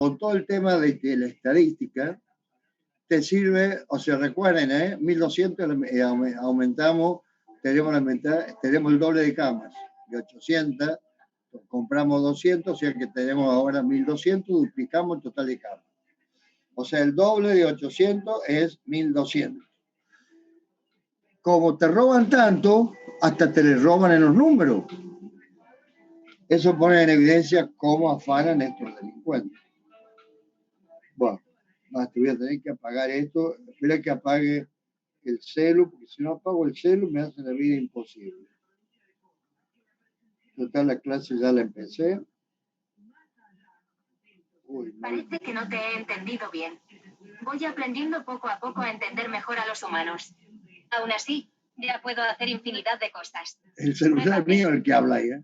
con todo el tema de que la estadística te sirve, o sea, recuerden, 1200 aumentamos, tenemos el doble de camas, de 800, compramos 200, o sea que tenemos ahora 1200, duplicamos el total de camas. O sea, el doble de 800 es 1200. Como te roban tanto, hasta te les roban en los números. Eso pone en evidencia cómo afanan estos delincuentes. Bueno, te voy a tener que apagar esto. Espera que apague el celu, porque si no apago el celu me hace la vida imposible. Total, la clase ya la empecé. Uy, parece que no te he entendido bien. Voy aprendiendo poco a poco a entender mejor a los humanos. Aún así, ya puedo hacer infinidad de cosas. El celular mío el que habla ahí, ¿eh?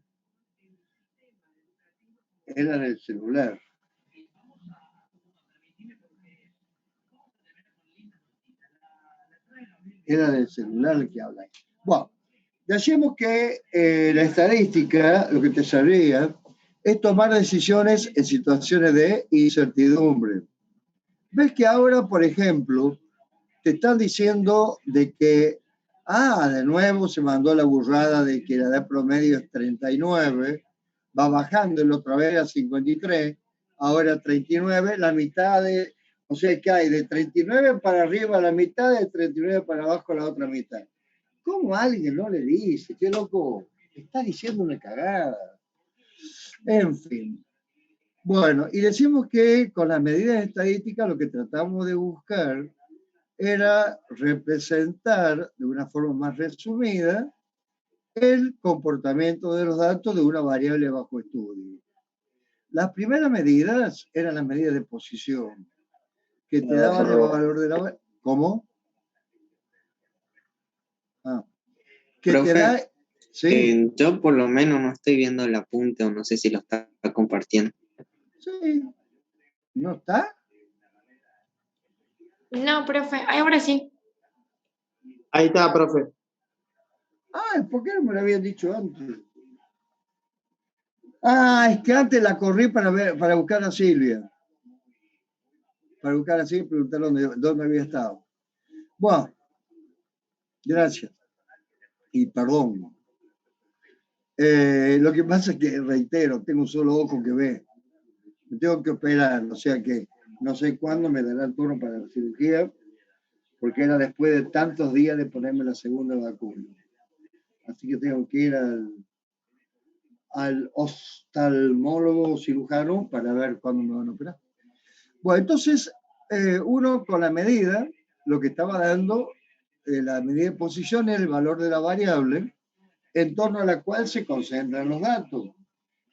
Era en el celular. Era del celular el que habla ahí. Bueno, decimos que la estadística, lo que te servía, es tomar decisiones en situaciones de incertidumbre. Ves que ahora, por ejemplo, te están diciendo de que, de nuevo se mandó la burrada de que la edad promedio es 39, va bajando la otra vez a 53, ahora 39, la mitad de, o sea que hay de 39 para arriba la mitad, de 39 para abajo la otra mitad. ¿Cómo alguien no le dice? Qué loco, está diciendo una cagada. En fin. Bueno, y decimos que con las medidas estadísticas lo que tratamos de buscar era representar de una forma más resumida el comportamiento de los datos de una variable bajo estudio. Las primeras medidas eran las medidas de posición, que te daban el valor de la... ¿Cómo? Que profe, te da... ¿Sí? Yo por lo menos no estoy viendo el apunte o no sé si lo está compartiendo. Sí. ¿No está? No, profe, ahora sí. Ahí está, profe. ¿Por qué no me lo habían dicho antes? Es que antes la corrí para buscar a Silvia. Para buscar a Silvia y preguntarle dónde había estado. Bueno, gracias. Y perdón. Lo que pasa es que, reitero, tengo un solo ojo que ve. Me tengo que operar, o sea que no sé cuándo me dará el turno para la cirugía, porque era después de tantos días de ponerme la segunda vacuna. Así que tengo que ir al oftalmólogo cirujano para ver cuándo me van a operar. Bueno, entonces, uno con la medida, lo que estaba dando, la medida de posición era el valor de la variable en torno a la cual se concentran los datos.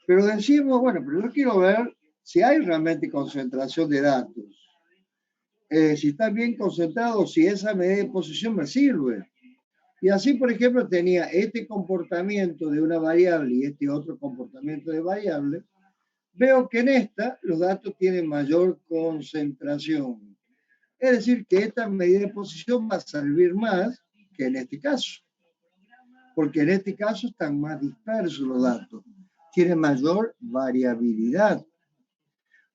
Pero decimos, bueno, pero yo quiero ver si hay realmente concentración de datos. Si está bien concentrado, si esa medida de posición me sirve. Y así, por ejemplo, tenía este comportamiento de una variable y este otro comportamiento de variable. Veo que en esta los datos tienen mayor concentración. Es decir, que esta medida de posición va a servir más que en este caso. Porque en este caso están más dispersos los datos. Tienen mayor variabilidad.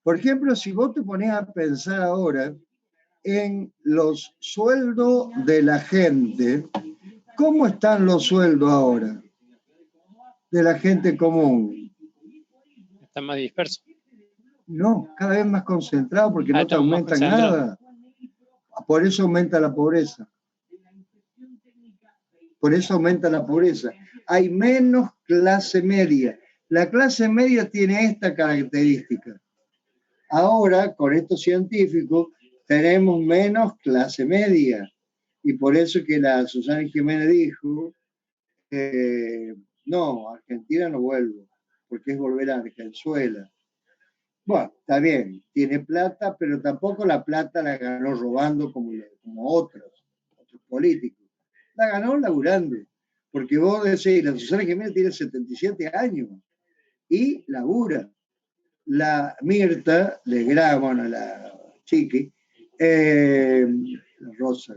Por ejemplo, si vos te pones a pensar ahora en los sueldos de la gente, ¿cómo están los sueldos ahora de la gente común? Están más dispersos. No, cada vez más concentrados porque no te aumentan nada. Por eso aumenta la pobreza. Por eso aumenta la pobreza. Hay menos clase media. La clase media tiene esta característica. Ahora, con estos científicos, tenemos menos clase media. Y por eso que la Susana Jiménez dijo, no, Argentina no vuelvo, porque es volver a Argenzuela. Bueno, está bien, tiene plata, pero tampoco la plata la ganó robando como otros políticos. La ganó laburando. Porque vos decís, la Susana Jiménez tiene 77 años y labura. La Mirta Legrand, bueno, la Chiqui, la Rosa,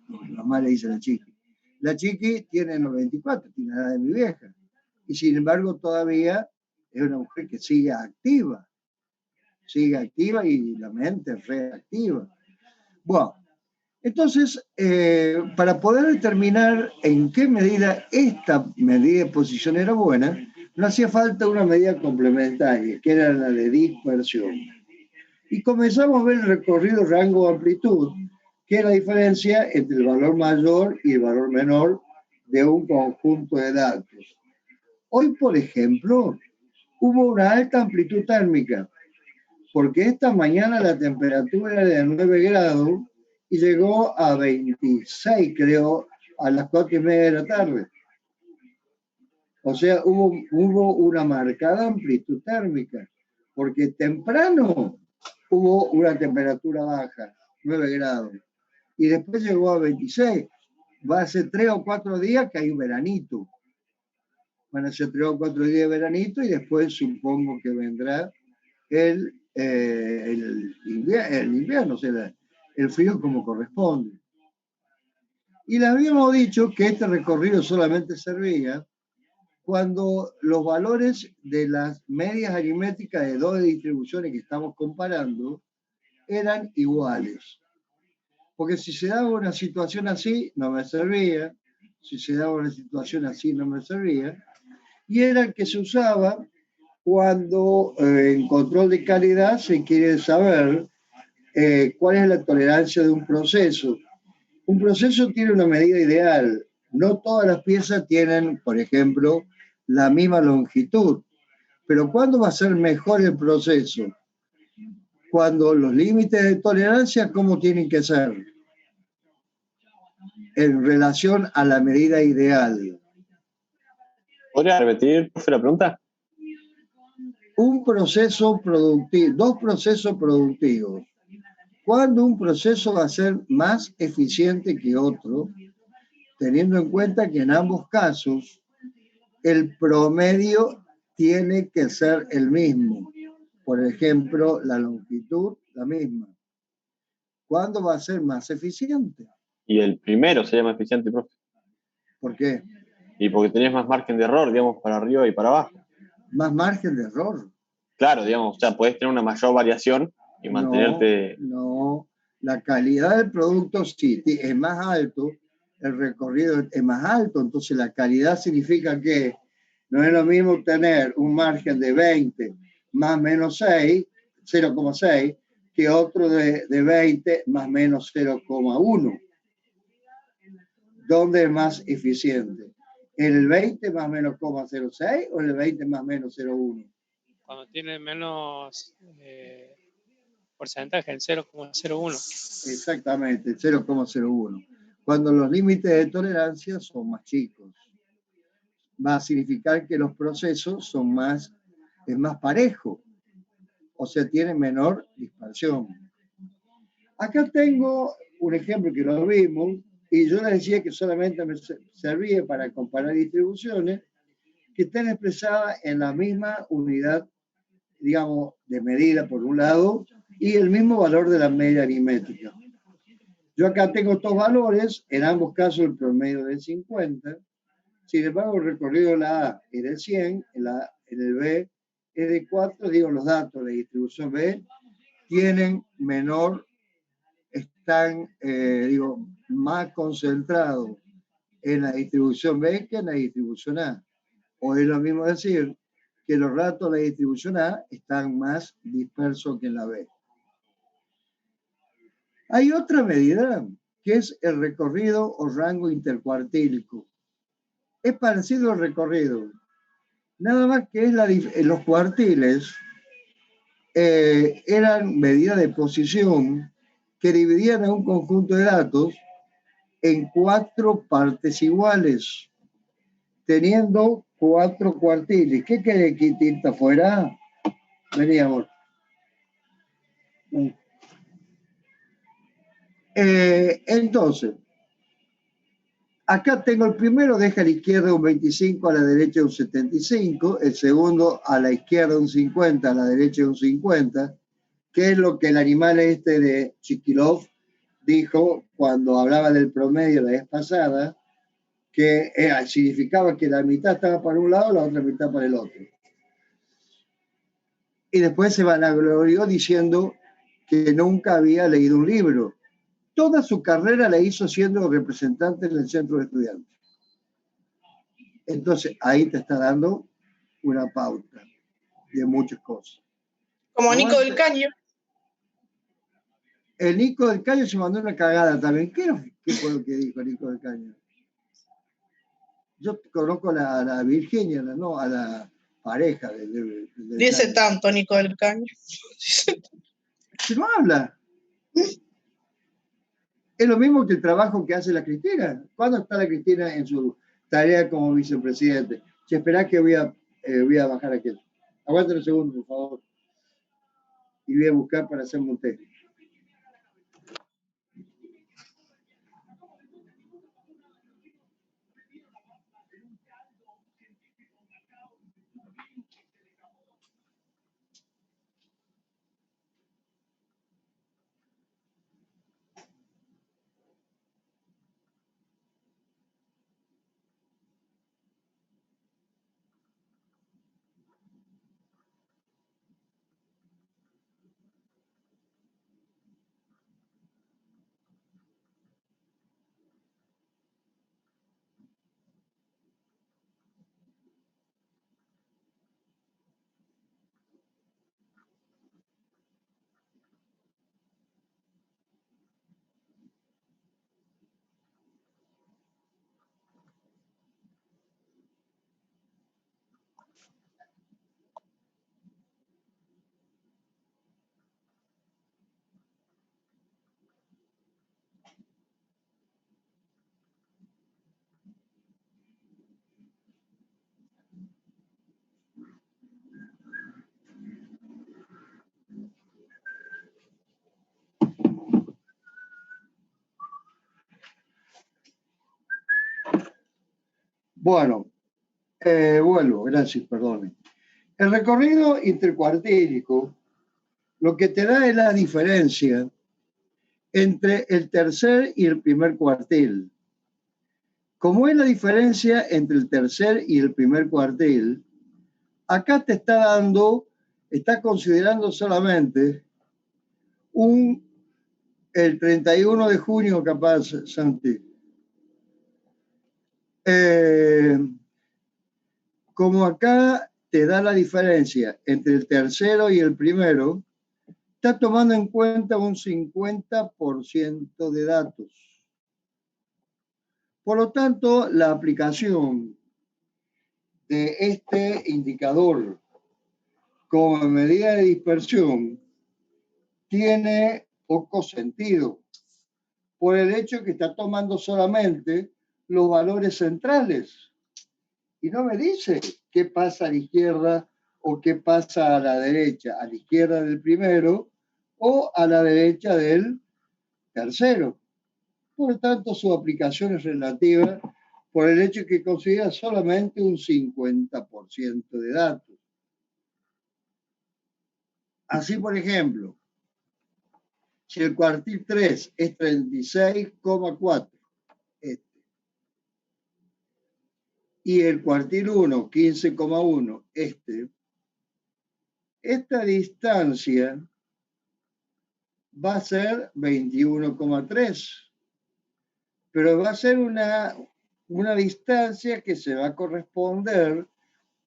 la mamá le dice la Chiqui. La Chiqui tiene 94, tiene la edad de mi vieja. Y sin embargo todavía es una mujer que sigue activa. sigue activa y la mente reactiva. Bueno, entonces, para poder determinar en qué medida esta medida de posición era buena, no hacía falta una medida complementaria, que era la de dispersión. Y comenzamos a ver el recorrido rango-amplitud, que es la diferencia entre el valor mayor y el valor menor de un conjunto de datos. Hoy, por ejemplo, hubo una alta amplitud térmica, porque esta mañana la temperatura era de 9 grados y llegó a 26, creo, a las 4:30 de la tarde. O sea, hubo una marcada amplitud térmica, porque temprano hubo una temperatura baja, 9 grados, y después llegó a 26. Va a ser 3 o 4 días que hay un veranito. Van a ser 3 o 4 días de veranito y después supongo que vendrá el invierno, o sea, el frío como corresponde. Y le habíamos dicho que este recorrido solamente servía cuando los valores de las medias aritméticas de dos distribuciones que estamos comparando eran iguales. Porque si se daba una situación así, no me servía. Si se daba una situación así, no me servía. Y era el que se usaba cuando en control de calidad se quiere saber cuál es la tolerancia de un proceso. Un proceso tiene una medida ideal. No todas las piezas tienen, por ejemplo, la misma longitud. Pero ¿cuándo va a ser mejor el proceso? Cuando los límites de tolerancia, ¿cómo tienen que ser? En relación a la medida ideal. ¿Podría repetir, profe, la pregunta? Un proceso productivo, dos procesos productivos. ¿Cuándo un proceso va a ser más eficiente que otro? Teniendo en cuenta que en ambos casos el promedio tiene que ser el mismo. Por ejemplo, la longitud, la misma. ¿Cuándo va a ser más eficiente? Y el primero sería más eficiente, profe. ¿Por qué? Y porque tenés más margen de error, digamos, para arriba y para abajo. ¿Más margen de error? Claro, digamos, o sea, podés tener una mayor variación y mantenerte... No, la calidad del producto sí es más alto, el recorrido es más alto, entonces la calidad significa que no es lo mismo tener un margen de 20 más menos 6, 0,6, que otro de 20 más menos 0,1. ¿Dónde es más eficiente? ¿En el 20 más menos 0,06 o en el 20 más menos 0,1? Cuando tiene menos porcentaje, el 0,01. Exactamente, 0,01. Cuando los límites de tolerancia son más chicos, va a significar que los procesos es más parejo, o sea, tiene menor dispersión. Acá tengo un ejemplo que lo vimos, y yo les decía que solamente me servía para comparar distribuciones que estén expresadas en la misma unidad, digamos, de medida por un lado, y el mismo valor de la media aritmética. Yo acá tengo estos valores, en ambos casos el promedio de 50, sin embargo el recorrido de la A es de 100, en el B es de 4, digo los datos de distribución B tienen menor, están, más concentrados en la distribución B que en la distribución A. O es lo mismo decir que los datos de la distribución A están más dispersos que en la B. Hay otra medida que es el recorrido o rango intercuartílico. Es parecido al recorrido, nada más que los cuartiles eran medidas de posición que dividían a un conjunto de datos en 4 partes iguales, teniendo 4 cuartiles. ¿Qué quiere que tinta fuera? Vení, amor. Entonces, acá tengo el primero, deja a la izquierda un 25, a la derecha un 75, el segundo a la izquierda un 50, a la derecha un 50, que es lo que el animal este de Chikilov dijo cuando hablaba del promedio la vez pasada, que significaba que la mitad estaba para un lado, la otra mitad para el otro. y después se vanaglorió diciendo que nunca había leído un libro. Toda su carrera la hizo siendo representante en el centro de estudiantes. Entonces, ahí te está dando una pauta de muchas cosas. Como Nico del Caño. El Nico del Caño se mandó una cagada también. ¿Qué fue lo que dijo Nico del Caño? Yo conozco a la Virginia, no, a la pareja del Dice Caño. tanto Nico del Caño. Si no habla. Es lo mismo que el trabajo que hace la Cristina. ¿Cuándo está la Cristina en su tarea como vicepresidente? Si esperá que voy a bajar aquí. Aguanta un segundo, por favor. Y voy a buscar para hacerme un té. Bueno, vuelvo, gracias, perdón. El recorrido intercuartílico lo que te da es la diferencia entre el tercer y el primer cuartil. Como es la diferencia entre el tercer y el primer cuartil, acá te está considerando solamente el 31 de junio, capaz, Santi. Como acá te da la diferencia entre el tercero y el primero, está tomando en cuenta un 50% de datos. Por lo tanto, la aplicación de este indicador como medida de dispersión tiene poco sentido por el hecho que está tomando solamente los valores centrales y no me dice qué pasa a la izquierda o qué pasa a la derecha, a la izquierda del primero o a la derecha del tercero. Por lo tanto, su aplicación es relativa por el hecho que considera solamente un 50% de datos. Así, por ejemplo, si el cuartil 3 es 36,4, y el cuartil 1, 15,1, esta distancia va a ser 21,3, pero va a ser una distancia que se va a corresponder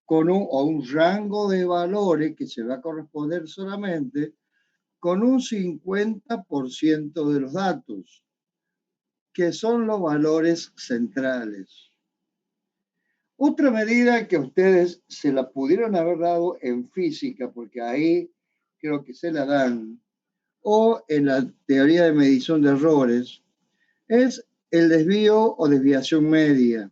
con un rango de valores que se va a corresponder solamente con un 50% de los datos, que son los valores centrales. Otra medida que ustedes se la pudieron haber dado en física, porque ahí creo que se la dan, o en la teoría de medición de errores, es el desvío o desviación media.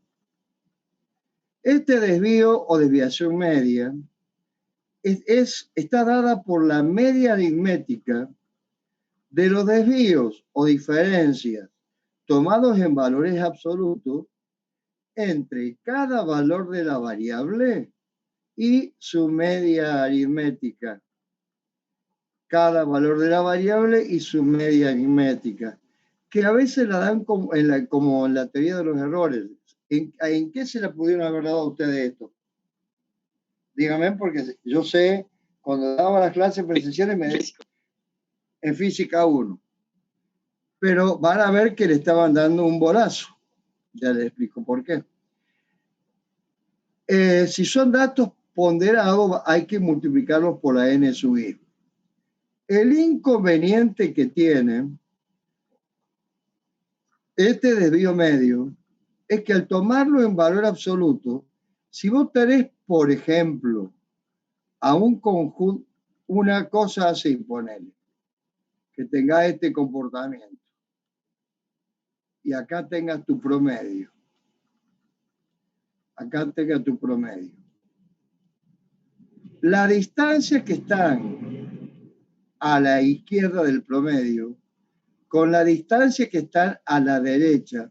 Este desvío o desviación media está dada por la media aritmética de los desvíos o diferencias tomados en valores absolutos entre cada valor de la variable y su media aritmética. Cada valor de la variable y su media aritmética, que a veces la dan como en la teoría de los errores. ¿En qué se la pudieron haber dado a ustedes esto? Díganme, porque yo sé cuando daba las clases presenciales en física 1. Pero van a ver que le estaban dando un bolazo. Ya les explico por qué. Si son datos ponderados, hay que multiplicarlos por la n sub i. El inconveniente que tiene este desvío medio es que al tomarlo en valor absoluto, si vos tenés, por ejemplo, a un conjunto, una cosa así, ponele, que tenga este comportamiento, y acá tengas tu promedio, acá tengas tu promedio. Las distancias que están a la izquierda del promedio, con la distancia que están a la derecha,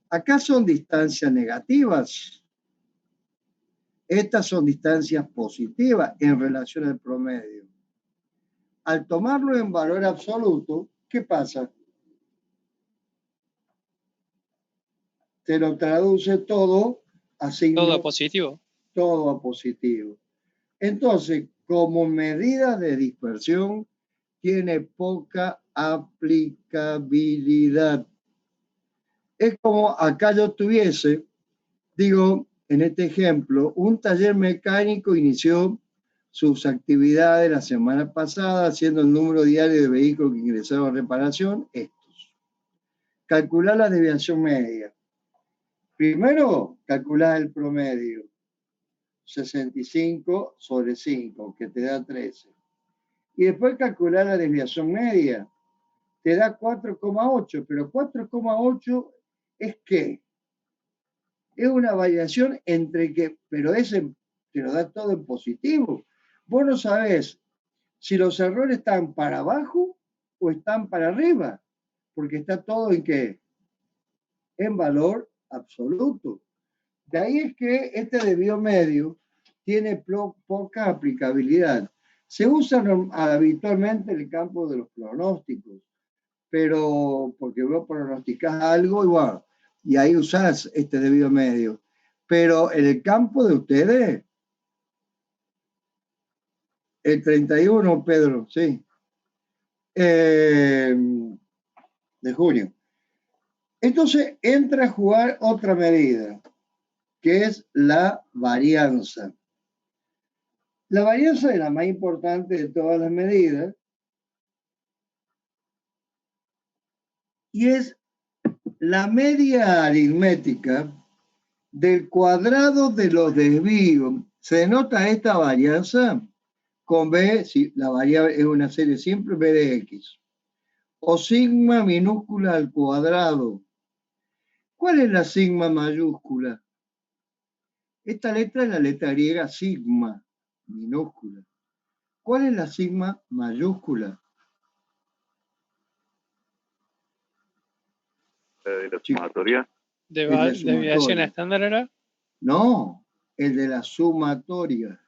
acá son distancias negativas. Estas son distancias positivas en relación al promedio. Al tomarlo en valor absoluto, ¿qué pasa? Se lo traduce todo a signo. Todo positivo. Todo a positivo. Entonces, como medida de dispersión, tiene poca aplicabilidad. Es como acá yo tuviese, digo, en este ejemplo, un taller mecánico inició sus actividades la semana pasada, haciendo el número diario de vehículos que ingresaron a reparación, estos. Calcular la desviación media. Primero, calcular el promedio. 65 sobre 5, que te da 13. Y después calcular la desviación media. Te da 4,8, pero 4,8 es ¿qué? Es una variación entre que, pero te lo da todo en positivo. Vos no sabés si los errores están para abajo o están para arriba, porque está todo en ¿qué? En valor absoluto. De ahí es que este desvío medio tiene poca aplicabilidad. Se usa habitualmente en el campo de los pronósticos, pero porque vos pronosticás algo igual, y ahí usás este desvío medio. Pero en el campo de ustedes, el 31, Pedro, sí, de junio. Entonces entra a jugar otra medida, que es la varianza. La varianza es la más importante de todas las medidas y es la media aritmética del cuadrado de los desvíos. ¿Se denota esta varianza? Con B, si la variable es una serie simple, B de X. O sigma minúscula al cuadrado. ¿Cuál es la sigma mayúscula? Esta letra es la letra griega sigma minúscula. ¿Cuál es la sigma mayúscula? ¿De la sumatoria? ¿Desviación estándar era? No, el de la sumatoria.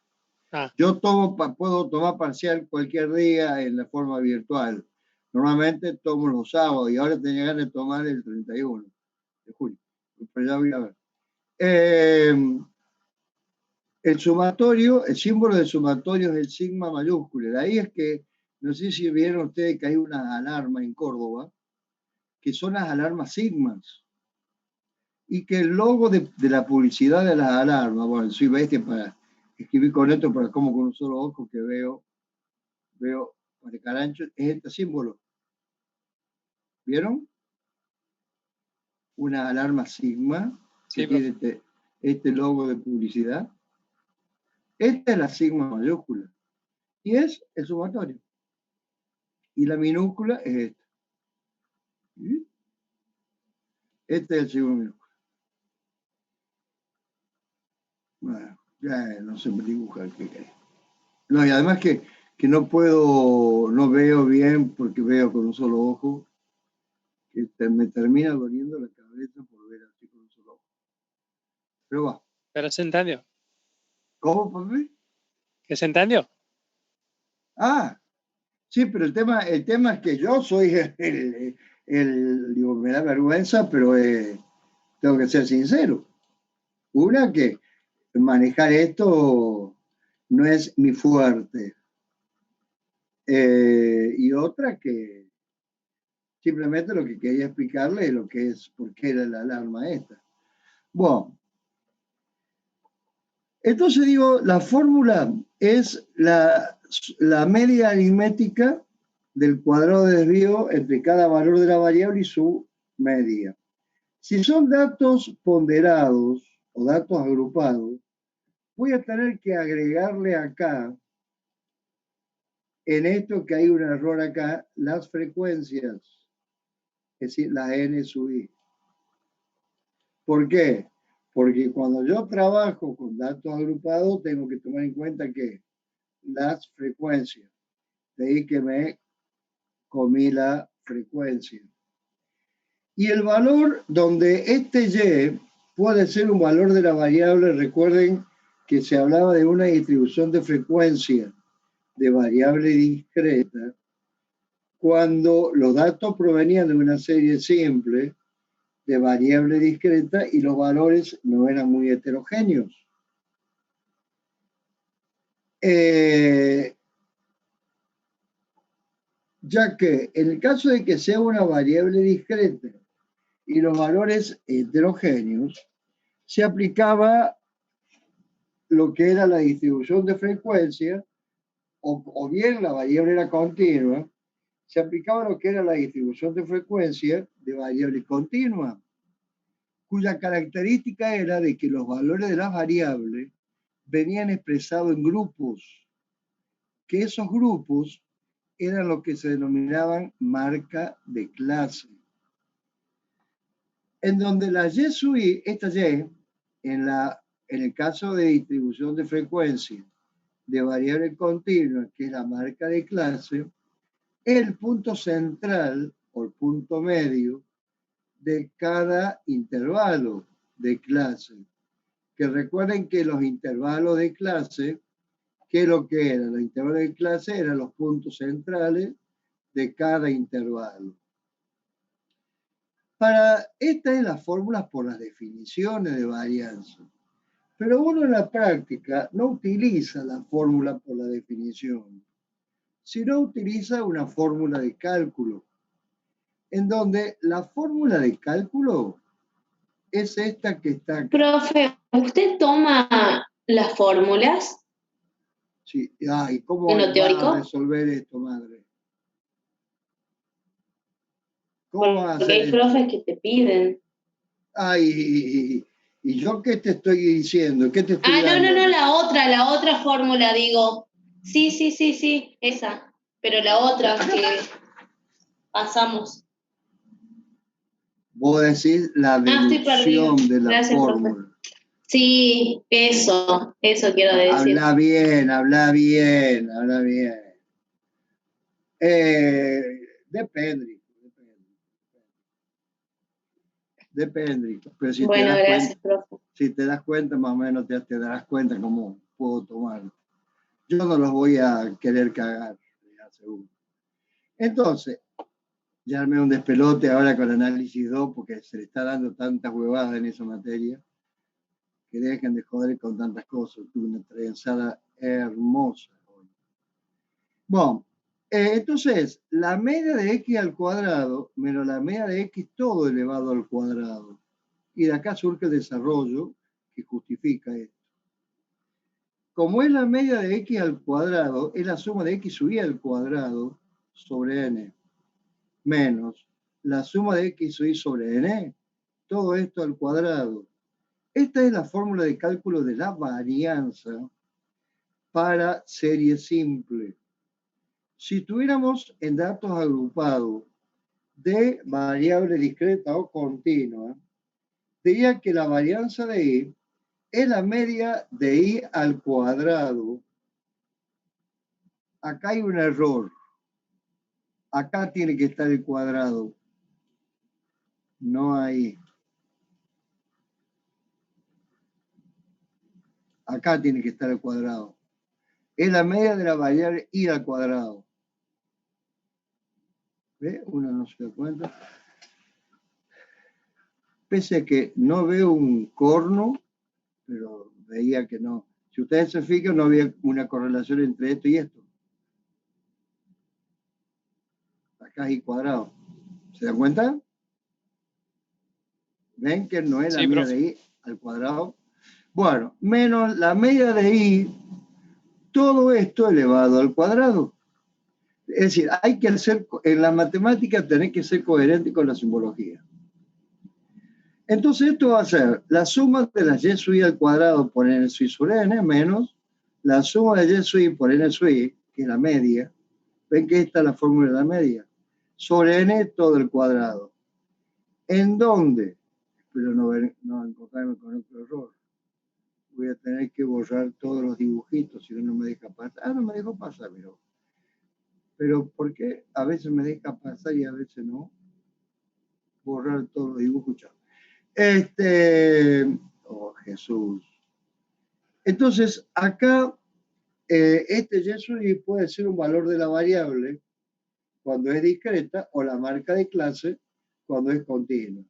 Yo puedo tomar parcial cualquier día en la forma virtual. Normalmente tomo los sábados y ahora tenía ganas de tomar el 31 de julio. Pero ya voy a ver. El sumatorio, el símbolo de sumatorio es el sigma mayúscula. De ahí es que, no sé si vieron ustedes que hay unas alarmas en Córdoba, que son las alarmas sigmas. Y que el logo de la publicidad de las alarmas, bueno, soy bestia para escribir con esto, pero como con un solo ojo que veo para carancho, es este símbolo. ¿Vieron? Una alarma sigma que tiene este logo de publicidad. Esta es la sigma mayúscula y es el sumatorio. Y la minúscula es esta. ¿Sí? Este es el sigma minúscula. Bueno, ya no se me dibuja el que hay. No, y además que no veo bien porque veo con un solo ojo, que me termina doliendo la cabeza por ver así con un solo ojo. Pero va. Pero se entendió. ¿Cómo, papi? ¿Que se entendió? Ah, sí, pero el tema es que yo soy digo, me da vergüenza, pero tengo que ser sincero. Una que manejar esto no es mi fuerte. Y otra que simplemente lo que quería explicarle es lo que es, por qué era la alarma esta. Bueno, entonces digo, la fórmula es la media aritmética del cuadrado de desvío entre cada valor de la variable y su media. Si son datos ponderados o datos agrupados, voy a tener que agregarle acá, en esto que hay un error acá, las frecuencias, es decir, la n sub i. ¿Por qué? Porque cuando yo trabajo con datos agrupados, tengo que tomar en cuenta que las frecuencias, de ahí que me comí la frecuencia. Y el valor donde este y puede ser un valor de la variable, recuerden que se hablaba de una distribución de frecuencia de variable discreta, cuando los datos provenían de una serie simple de variable discreta y los valores no eran muy heterogéneos. Ya que en el caso de que sea una variable discreta y los valores heterogéneos, se aplicaba lo que era la distribución de frecuencia, o bien la variable era continua, se aplicaba lo que era la distribución de frecuencia de variable continua, cuya característica era de que los valores de las variables venían expresados en grupos, que esos grupos eran lo que se denominaban marca de clase. En donde la y sub i, esta y, en el caso de distribución de frecuencia de variable continua, que es la marca de clase, es el punto central o el punto medio de cada intervalo de clase. Que recuerden que los intervalos de clase, ¿qué es lo que eran? Los intervalos de clase eran los puntos centrales de cada intervalo. Esta es la fórmula por las definiciones de varianza. Pero uno en la práctica no utiliza la fórmula por la definición, sino utiliza una fórmula de cálculo, en donde la fórmula de cálculo es esta que está acá. Profe, ¿usted toma las fórmulas? Sí. Ay, ¿cómo ¿En lo va teórico? a resolver esto, madre? ¿Cómo va a hacer Porque hay esto? profes que te piden. Ay, ¿y yo qué te estoy diciendo? ¿Qué te estoy dando? No, la otra fórmula, digo. Sí, esa. Pero la otra que pasamos. Vos decís la Estoy perdida. deducción de la Gracias, fórmula. profe. Sí, eso quiero decir. Habla bien. Depende. Pero si Bueno, te das gracias, cuenta, profe. si te das cuenta, más o menos te darás cuenta cómo puedo tomar. Yo no los voy a querer cagar, les aseguro. Entonces, ya armé un despelote ahora con análisis 2 porque se le está dando tantas huevadas en esa materia que dejen de joder con tantas cosas. Tuve una trenzada hermosa hoy. Bueno, entonces, la media de x al cuadrado menos la media de x todo elevado al cuadrado. Y de acá surge el desarrollo que justifica esto. Como es la media de x al cuadrado, es la suma de x sub i al cuadrado sobre n, menos la suma de x sub i sobre n, todo esto al cuadrado. Esta es la fórmula de cálculo de la varianza para serie simple. Si tuviéramos en datos agrupados de variable discreta o continua, diría que la varianza de i es la media de i al cuadrado. Acá hay un error. Acá tiene que estar el cuadrado. No ahí. Acá tiene que estar el cuadrado. Es la media de la variable i al cuadrado. ¿Ve? Uno no se da cuenta. Pese a que no veo un corno, pero veía que no. Si ustedes se fijan, no había una correlación entre esto y esto. Acá hay cuadrado. ¿Se dan cuenta? ¿Ven que no es la media de I al cuadrado? Bueno, menos la media de I, todo esto elevado al cuadrado. Es decir, hay que hacer, en la matemática tenés que ser coherente con la simbología. Entonces esto va a ser la suma de las y sub i al cuadrado por n sub i sobre n menos la suma de y sub i por n sub i, que es la media. Ven que esta es la fórmula de la media. Sobre n todo el cuadrado. ¿En dónde? Espero no encontrarme con otro error. Voy a tener que borrar todos los dibujitos, si no me deja pasar. Ah, no me dejó pasar, pero ¿por qué a veces me deja pasar y a veces no? Borrar todos los dibujos. Oh, Jesús. Entonces, acá, este y sub i puede ser un valor de la variable cuando es discreta o la marca de clase cuando es continua.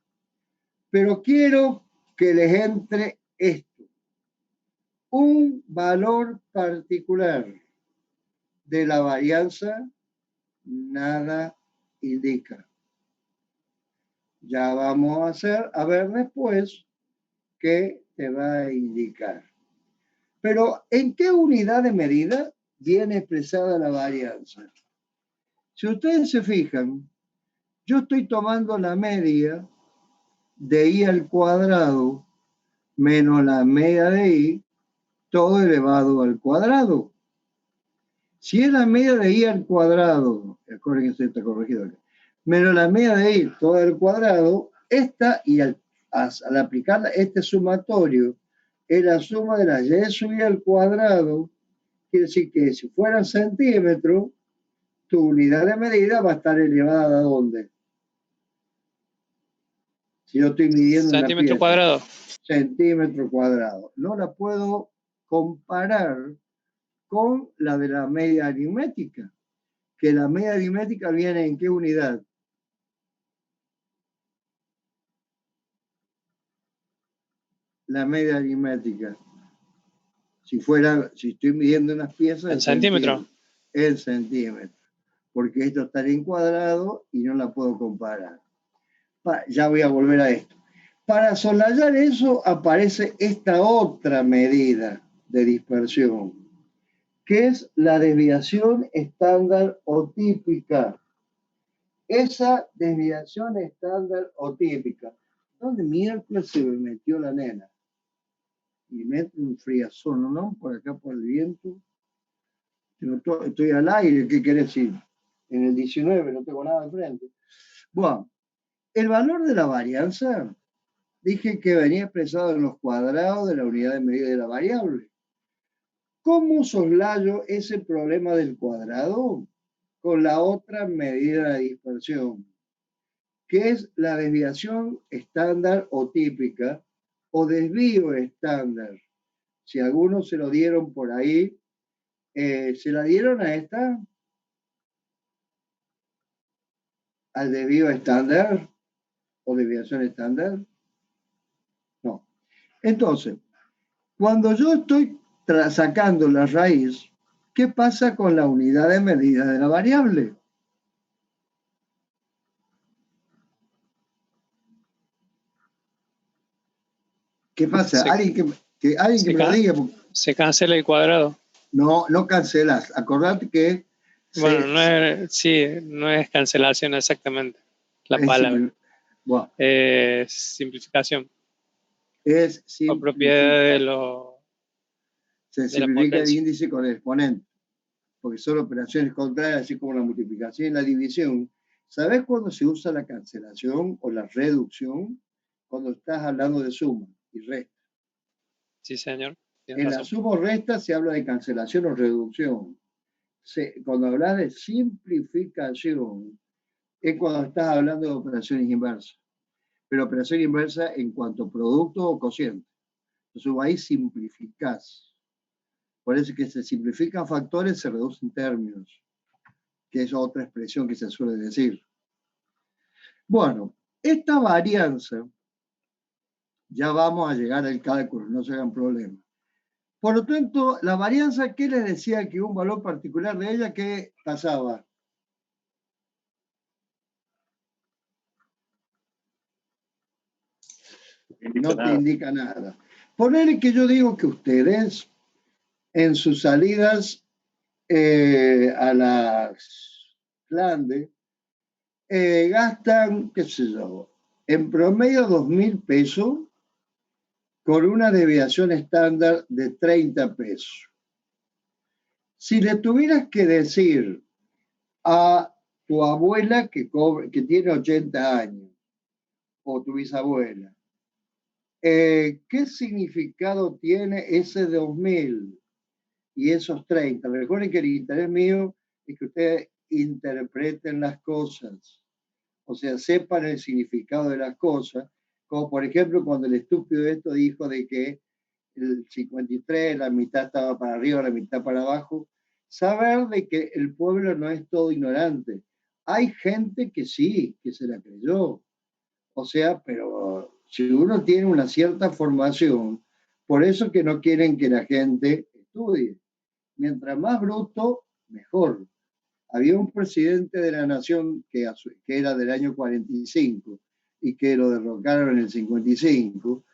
Pero quiero que les entre esto. Un valor particular de la varianza nada indica. Ya vamos a ver después qué te va a indicar. Pero ¿en qué unidad de medida viene expresada la varianza? Si ustedes se fijan, yo estoy tomando la media de i al cuadrado menos la media de i, todo elevado al cuadrado. Si es la media de i al cuadrado, recuerden que esto está corregido acá, menos la media de i, todo al cuadrado, esta, y al aplicar este sumatorio, es la suma de las y sub i al cuadrado, quiere decir que si fueran centímetros, tu unidad de medida va a estar elevada ¿a dónde? Si yo estoy midiendo una pieza. Centímetro cuadrado. Centímetro cuadrado. No la puedo comparar con la de la media aritmética, que la media aritmética viene ¿en qué unidad? La media aritmética. Si estoy midiendo unas piezas... ¿En centímetro? En centímetro. Porque esto está en cuadrado y no la puedo comparar. Ya voy a volver a esto. Para soslayar eso aparece esta otra medida de dispersión, que es la desviación estándar o típica. Esa desviación estándar o típica. ¿Dónde miércoles se me metió la nena? Y mete un friazón, ¿no? Por acá por el viento. Estoy al aire, ¿qué quiere decir? En el 19 no tengo nada al frente. Bueno, el valor de la varianza, dije que venía expresado en los cuadrados de la unidad de medida de la variable. ¿Cómo soslayo ese problema del cuadrado? Con la otra medida de dispersión, que es la desviación estándar o típica o desvío estándar. Si algunos se lo dieron por ahí, ¿se la dieron a esta? ¿Al desvío estándar o desviación estándar? No. Entonces, cuando yo estoy sacando la raíz, ¿qué pasa con la unidad de medida de la variable? ¿Qué pasa? Alguien que me lo diga. Se cancela el cuadrado. No, no cancelas. Acordate que... Bueno, no es cancelación exactamente la palabra. Bueno, es simplificación. Es o propiedad de lo... Se simplifica el índice con el exponente. Porque son operaciones contrarias, así como la multiplicación y la división. ¿Sabes cuándo se usa la cancelación o la reducción? Cuando estás hablando de suma y resta. Sí, señor. En la suma o resta se habla de cancelación o reducción. Cuando hablas de simplificación, es cuando estás hablando de operaciones inversas. Pero operación inversa en cuanto a producto o cociente. Entonces ahí simplificás. Por eso que se simplifican factores, se reducen términos, que es otra expresión que se suele decir. Bueno, esta varianza, ya vamos a llegar al cálculo, no se hagan problemas. Por lo tanto, la varianza, ¿qué les decía que un valor particular de ella que pasaba? No te indica nada. Poner que yo digo que ustedes en sus salidas a las Flandes gastan, qué sé yo, en promedio 2.000 pesos con una desviación estándar de 30 pesos. Si le tuvieras que decir a tu abuela que tiene 80 años o tu bisabuela, ¿qué significado tiene ese 2.000 y esos 30? Recuerden que el interés mío es que ustedes interpreten las cosas, o sea, sepan el significado de las cosas, como por ejemplo cuando el estúpido esto dijo de que el 53, la mitad estaba para arriba, la mitad para abajo, saber de que el pueblo no es todo ignorante. Hay gente que sí, que se la creyó, o sea, pero si uno tiene una cierta formación, por eso que no quieren que la gente estudie. Mientras más bruto, mejor. Había un presidente de la nación que era del año 45 y que lo derrocaron en el 55,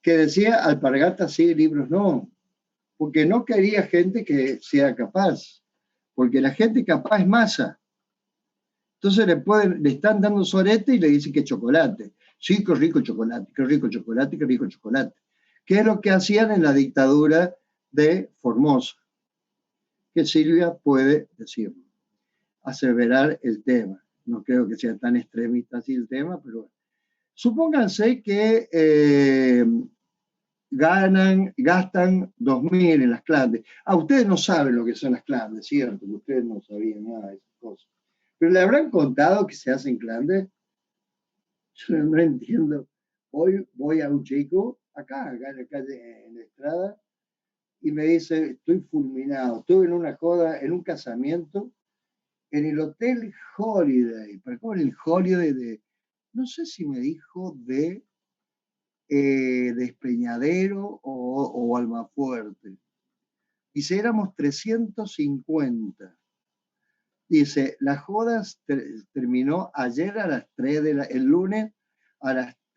que decía alpargatas sí, libros no, porque no quería gente que sea capaz, porque la gente capaz es masa. Entonces le están dando sorete y le dicen que chocolate. Sí, qué rico chocolate, qué rico chocolate, qué rico chocolate. ¿Qué es lo que hacían en la dictadura de Formosa? Que Silvia puede decirlo, aseverar el tema. No creo que sea tan extremista así el tema, pero bueno. Supónganse que gastan 2.000 en las clandes. Ustedes no saben lo que son las clandes, ¿cierto? Ustedes no sabían nada de esas cosas. Pero le habrán contado que se hacen clandes. Yo no entiendo. Hoy voy a un chico, acá en la calle, en la Estrada, y me dice, estoy fulminado. Estuve en una joda, en un casamiento, en el Hotel Holiday. ¿Para cómo en el Holiday no sé si me dijo de Despeñadero o Almafuerte. Dice, éramos 350. Dice, la joda terminó ayer a las 3 el lunes,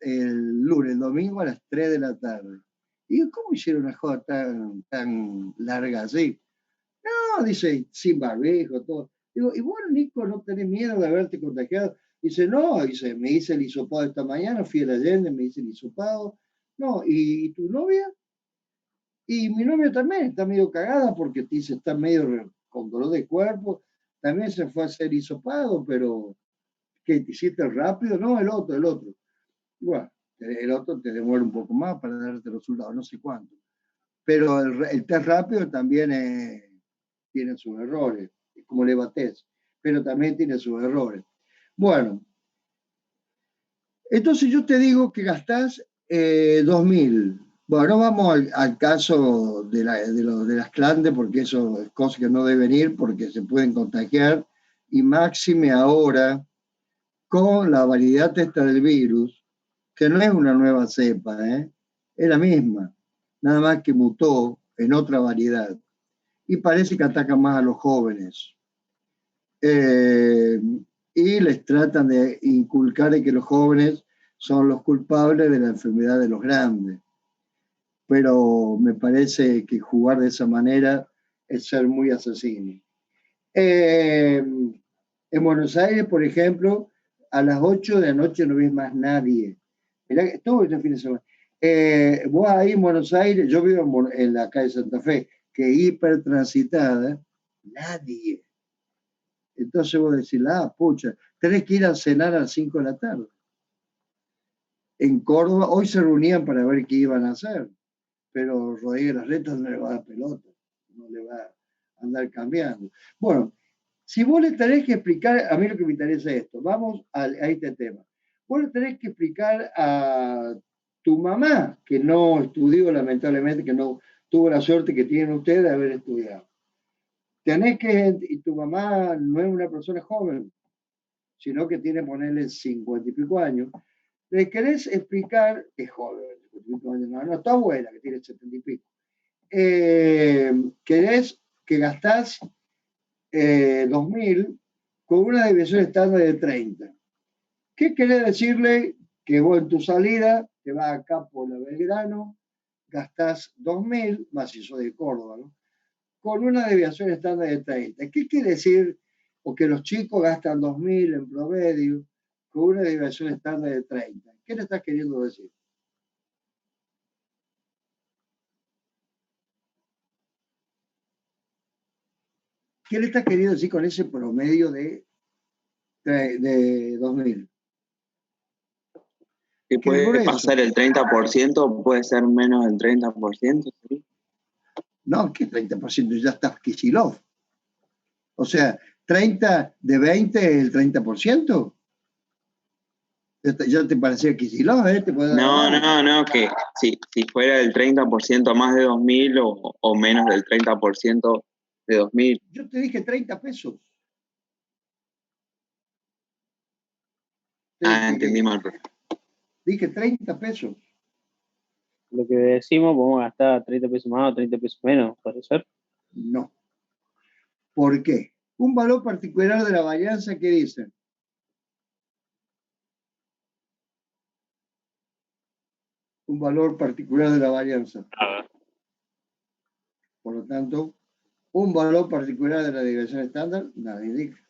el domingo a las 3 de la tarde. Y ¿cómo hicieron una joda tan larga así? No, dice, sin barbijo, todo. Digo, y bueno, Nico, ¿no tenés miedo de haberte contagiado? Dice, no, dice, me hice el hisopado esta mañana, fui a la Allende, me hice el hisopado. No, ¿y tu novia? Y mi novia también está medio cagada porque dice, está medio con dolor de cuerpo. También se fue a hacer hisopado, pero ¿qué te hiciste rápido? No, el otro. Y bueno, el otro te demora un poco más para darte los resultados, no sé cuánto. Pero el test rápido también tiene sus errores, es como el EVA-test, pero también tiene sus errores. Bueno, entonces yo te digo que gastás 2.000. Bueno, no vamos al caso de las clandes, porque eso es cosa que no deben ir, porque se pueden contagiar, y máxime ahora con la variedad esta del virus, que no es una nueva cepa, es la misma, nada más que mutó en otra variedad, y parece que ataca más a los jóvenes. Y les tratan de inculcar que los jóvenes son los culpables de la enfermedad de los grandes. Pero me parece que jugar de esa manera es ser muy asesino. En Buenos Aires, por ejemplo, a las 8 de la noche no ves más nadie. Mirá, todo este fin de semana. Vos ahí en Buenos Aires, yo vivo en la calle Santa Fe, que hipertransitada, nadie. Entonces vos decís, pucha, tenés que ir a cenar a las 5 de la tarde. En Córdoba, hoy se reunían para ver qué iban a hacer, pero Rodríguez Larreta no le va a dar pelota, no le va a andar cambiando. Bueno, si vos le tenés que explicar, a mí lo que me interesa es esto, vamos a este tema. Vos le tenés que explicar a tu mamá, que no estudió lamentablemente, que no tuvo la suerte que tienen ustedes de haber estudiado. Y tu mamá no es una persona joven, sino que tiene, ponerle 50 y pico años. Le querés explicar, es joven, 50 y pico años, no, está buena, que tiene 70 y pico. querés que gastás 2.000 con una desviación estándar de 30. ¿Qué querés decirle? Que vos en tu salida te vas acá por la Belgrano, gastás 2.000, más si sos de Córdoba, ¿no? Con una desviación estándar de 30. ¿Qué quiere decir? O que los chicos gastan 2.000 en promedio con una desviación estándar de 30. ¿Qué le estás queriendo decir? ¿Qué le estás queriendo decir con ese promedio de 2.000? Que puede pasar el 30%, puede ser menos del 30%, ¿sí? No, que 30%, ya está Kicillof. O sea, 30 de 20 es el 30%. ¿Ya te parecía Kicillof? No, que si fuera el 30% más de 2.000 o menos del 30% de 2.000. Yo te dije 30 pesos. Entendí mal. Dije 30 pesos. Lo que decimos, podemos gastar 30 pesos más o 30 pesos menos, ¿puede ser? No. ¿Por qué? Un valor particular de la varianza, ¿qué dice? Un valor particular de la varianza. Por lo tanto, un valor particular de la desviación estándar, nadie indica.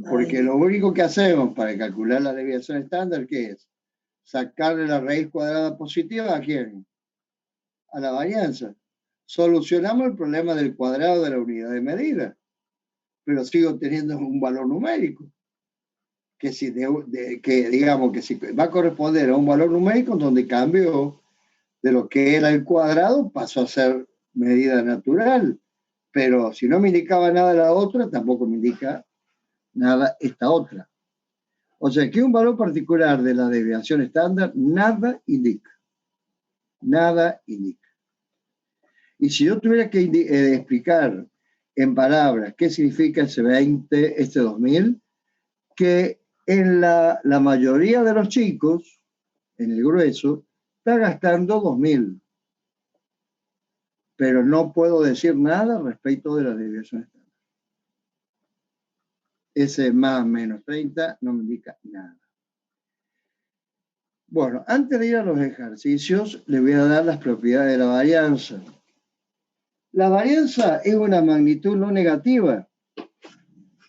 Porque lo único que hacemos para calcular la desviación estándar, ¿qué es? Sacarle la raíz cuadrada positiva, ¿a quién? A la varianza. Solucionamos el problema del cuadrado de la unidad de medida, pero sigo teniendo un valor numérico, que si digamos que si va a corresponder a un valor numérico donde cambio de lo que era el cuadrado pasó a ser medida natural, pero si no me indicaba nada la otra, tampoco me indica nada esta otra. O sea que un valor particular de la desviación estándar nada indica. Nada indica. Y si yo tuviera que explicar en palabras qué significa ese 20, este 2000, que en la mayoría de los chicos, en el grueso, está gastando 2.000. Pero no puedo decir nada respecto de la desviación estándar. Ese más menos 30 no me indica nada. Bueno, antes de ir a los ejercicios, les voy a dar las propiedades de la varianza. La varianza es una magnitud no negativa.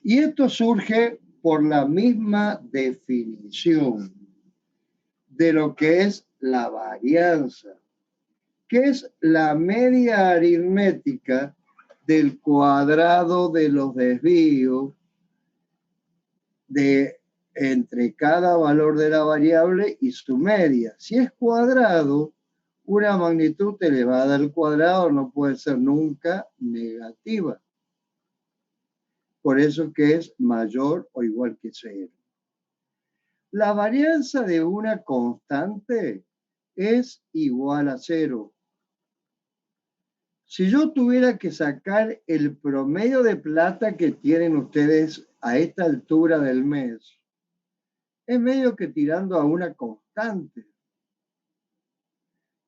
Y esto surge por la misma definición de lo que es la varianza, que es la media aritmética del cuadrado de los desvíos entre cada valor de la variable y su media. Si es cuadrado, una magnitud elevada al cuadrado no puede ser nunca negativa. Por eso que es mayor o igual que 0. La varianza de una constante es igual a 0. Si yo tuviera que sacar el promedio de plata que tienen ustedes a esta altura del mes, es medio que tirando a una constante.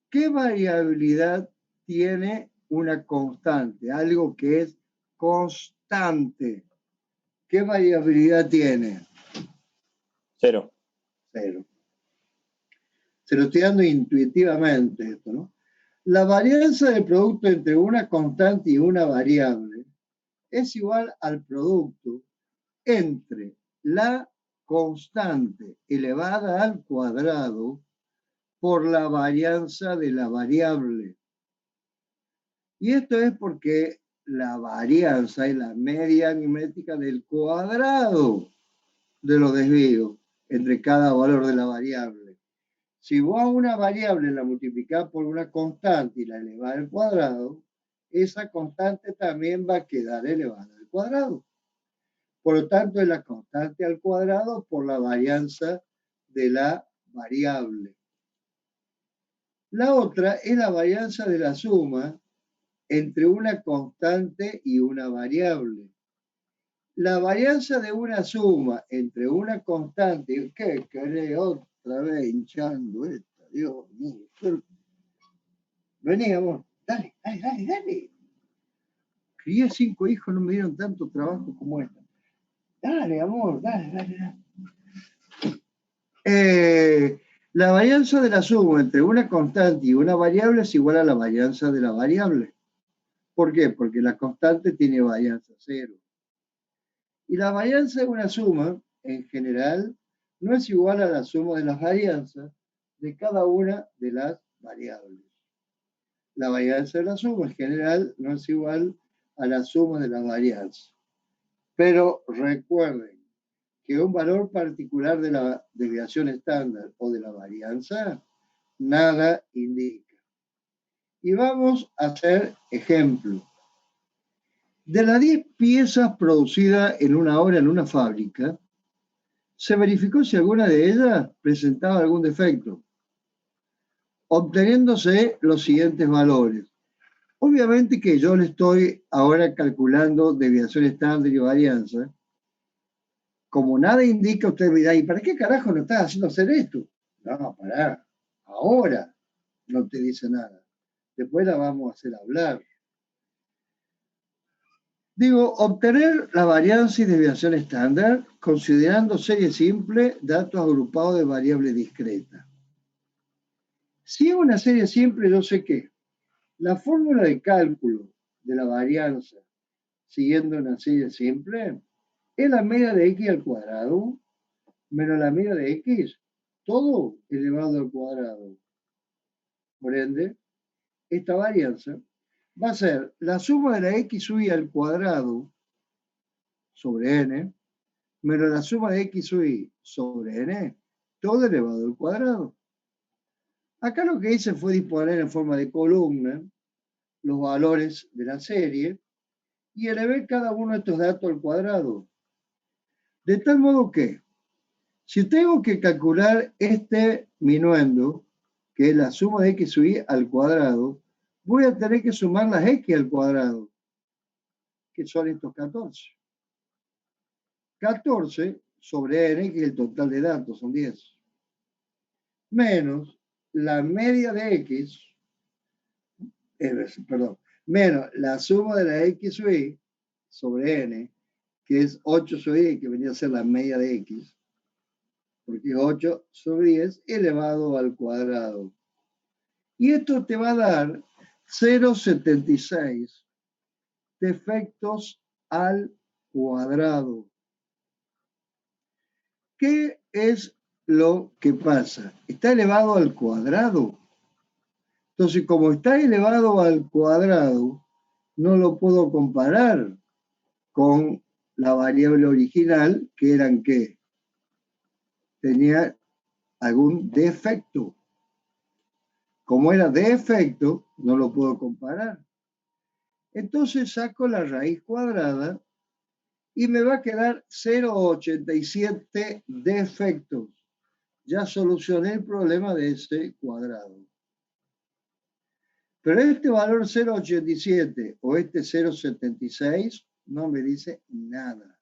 ¿Qué variabilidad tiene una constante? Algo que es constante. ¿Qué variabilidad tiene? 0. 0. Se lo estoy dando intuitivamente esto, ¿no? La varianza del producto entre una constante y una variable es igual al producto entre la constante elevada al cuadrado por la varianza de la variable. Y esto es porque la varianza es la media aritmética del cuadrado de los desvíos entre cada valor de la variable. Si vos a una variable la multiplicás por una constante y la elevás al cuadrado, esa constante también va a quedar elevada al cuadrado. Por lo tanto, es la constante al cuadrado por la varianza de la variable. La otra es la varianza de la suma entre una constante y una variable. La varianza de una suma entre una constante, ¿qué querés otra vez hinchando esta? Dios mío. Vení, amor. Dale, dale, dale, dale. Crié 5 hijos, no me dieron tanto trabajo como esta. Dale, amor, dale, dale, dale. La varianza de la suma entre una constante y una variable es igual a la varianza de la variable. ¿Por qué? Porque la constante tiene varianza cero. Y la varianza de una suma, en general, no es igual a la suma de las varianzas de cada una de las variables. La varianza de la suma, en general, no es igual a la suma de las varianzas. Pero recuerden que un valor particular de la desviación estándar o de la varianza nada indica. Y vamos a hacer ejemplo. De las 10 piezas producidas en una hora en una fábrica, se verificó si alguna de ellas presentaba algún defecto, obteniéndose los siguientes valores. Obviamente que yo le estoy ahora calculando desviación estándar y varianza. Como nada indica, usted me dirá, ¿y para qué carajo no estás haciendo hacer esto? No, pará, ahora no te dice nada. Después la vamos a hacer hablar. Digo, obtener la varianza y desviación estándar considerando serie simple, datos agrupados de variable discreta. Si es una serie simple, yo sé que la fórmula de cálculo de la varianza siguiendo una serie simple es la media de x al cuadrado menos la media de x, todo elevado al cuadrado. Por ende, esta varianza va a ser la suma de la x sub i al cuadrado sobre n menos la suma de x sub i sobre n, todo elevado al cuadrado. Acá lo que hice fue disponer en forma de columna los valores de la serie y elevé cada uno de estos datos al cuadrado. De tal modo que, si tengo que calcular este minuendo, que es la suma de x sub i al cuadrado, voy a tener que sumar las x al cuadrado, que son estos 14. 14 sobre n, que es el total de datos, son 10. Menos la media de x, menos la suma de la x sub i sobre n, que es 8 sobre 10, que venía a ser la media de x, porque es 8 sobre 10 elevado al cuadrado. Y esto te va a dar 0,76 defectos al cuadrado. ¿Qué es lo que pasa? Está elevado al cuadrado. Entonces, como está elevado al cuadrado, no lo puedo comparar con la variable original, que eran ¿qué? Tenía algún defecto. Como era defecto, no lo puedo comparar. Entonces saco la raíz cuadrada y me va a quedar 0,87 defectos. Ya solucioné el problema de ese cuadrado. Pero este valor 0,87 o este 0,76 no me dice nada.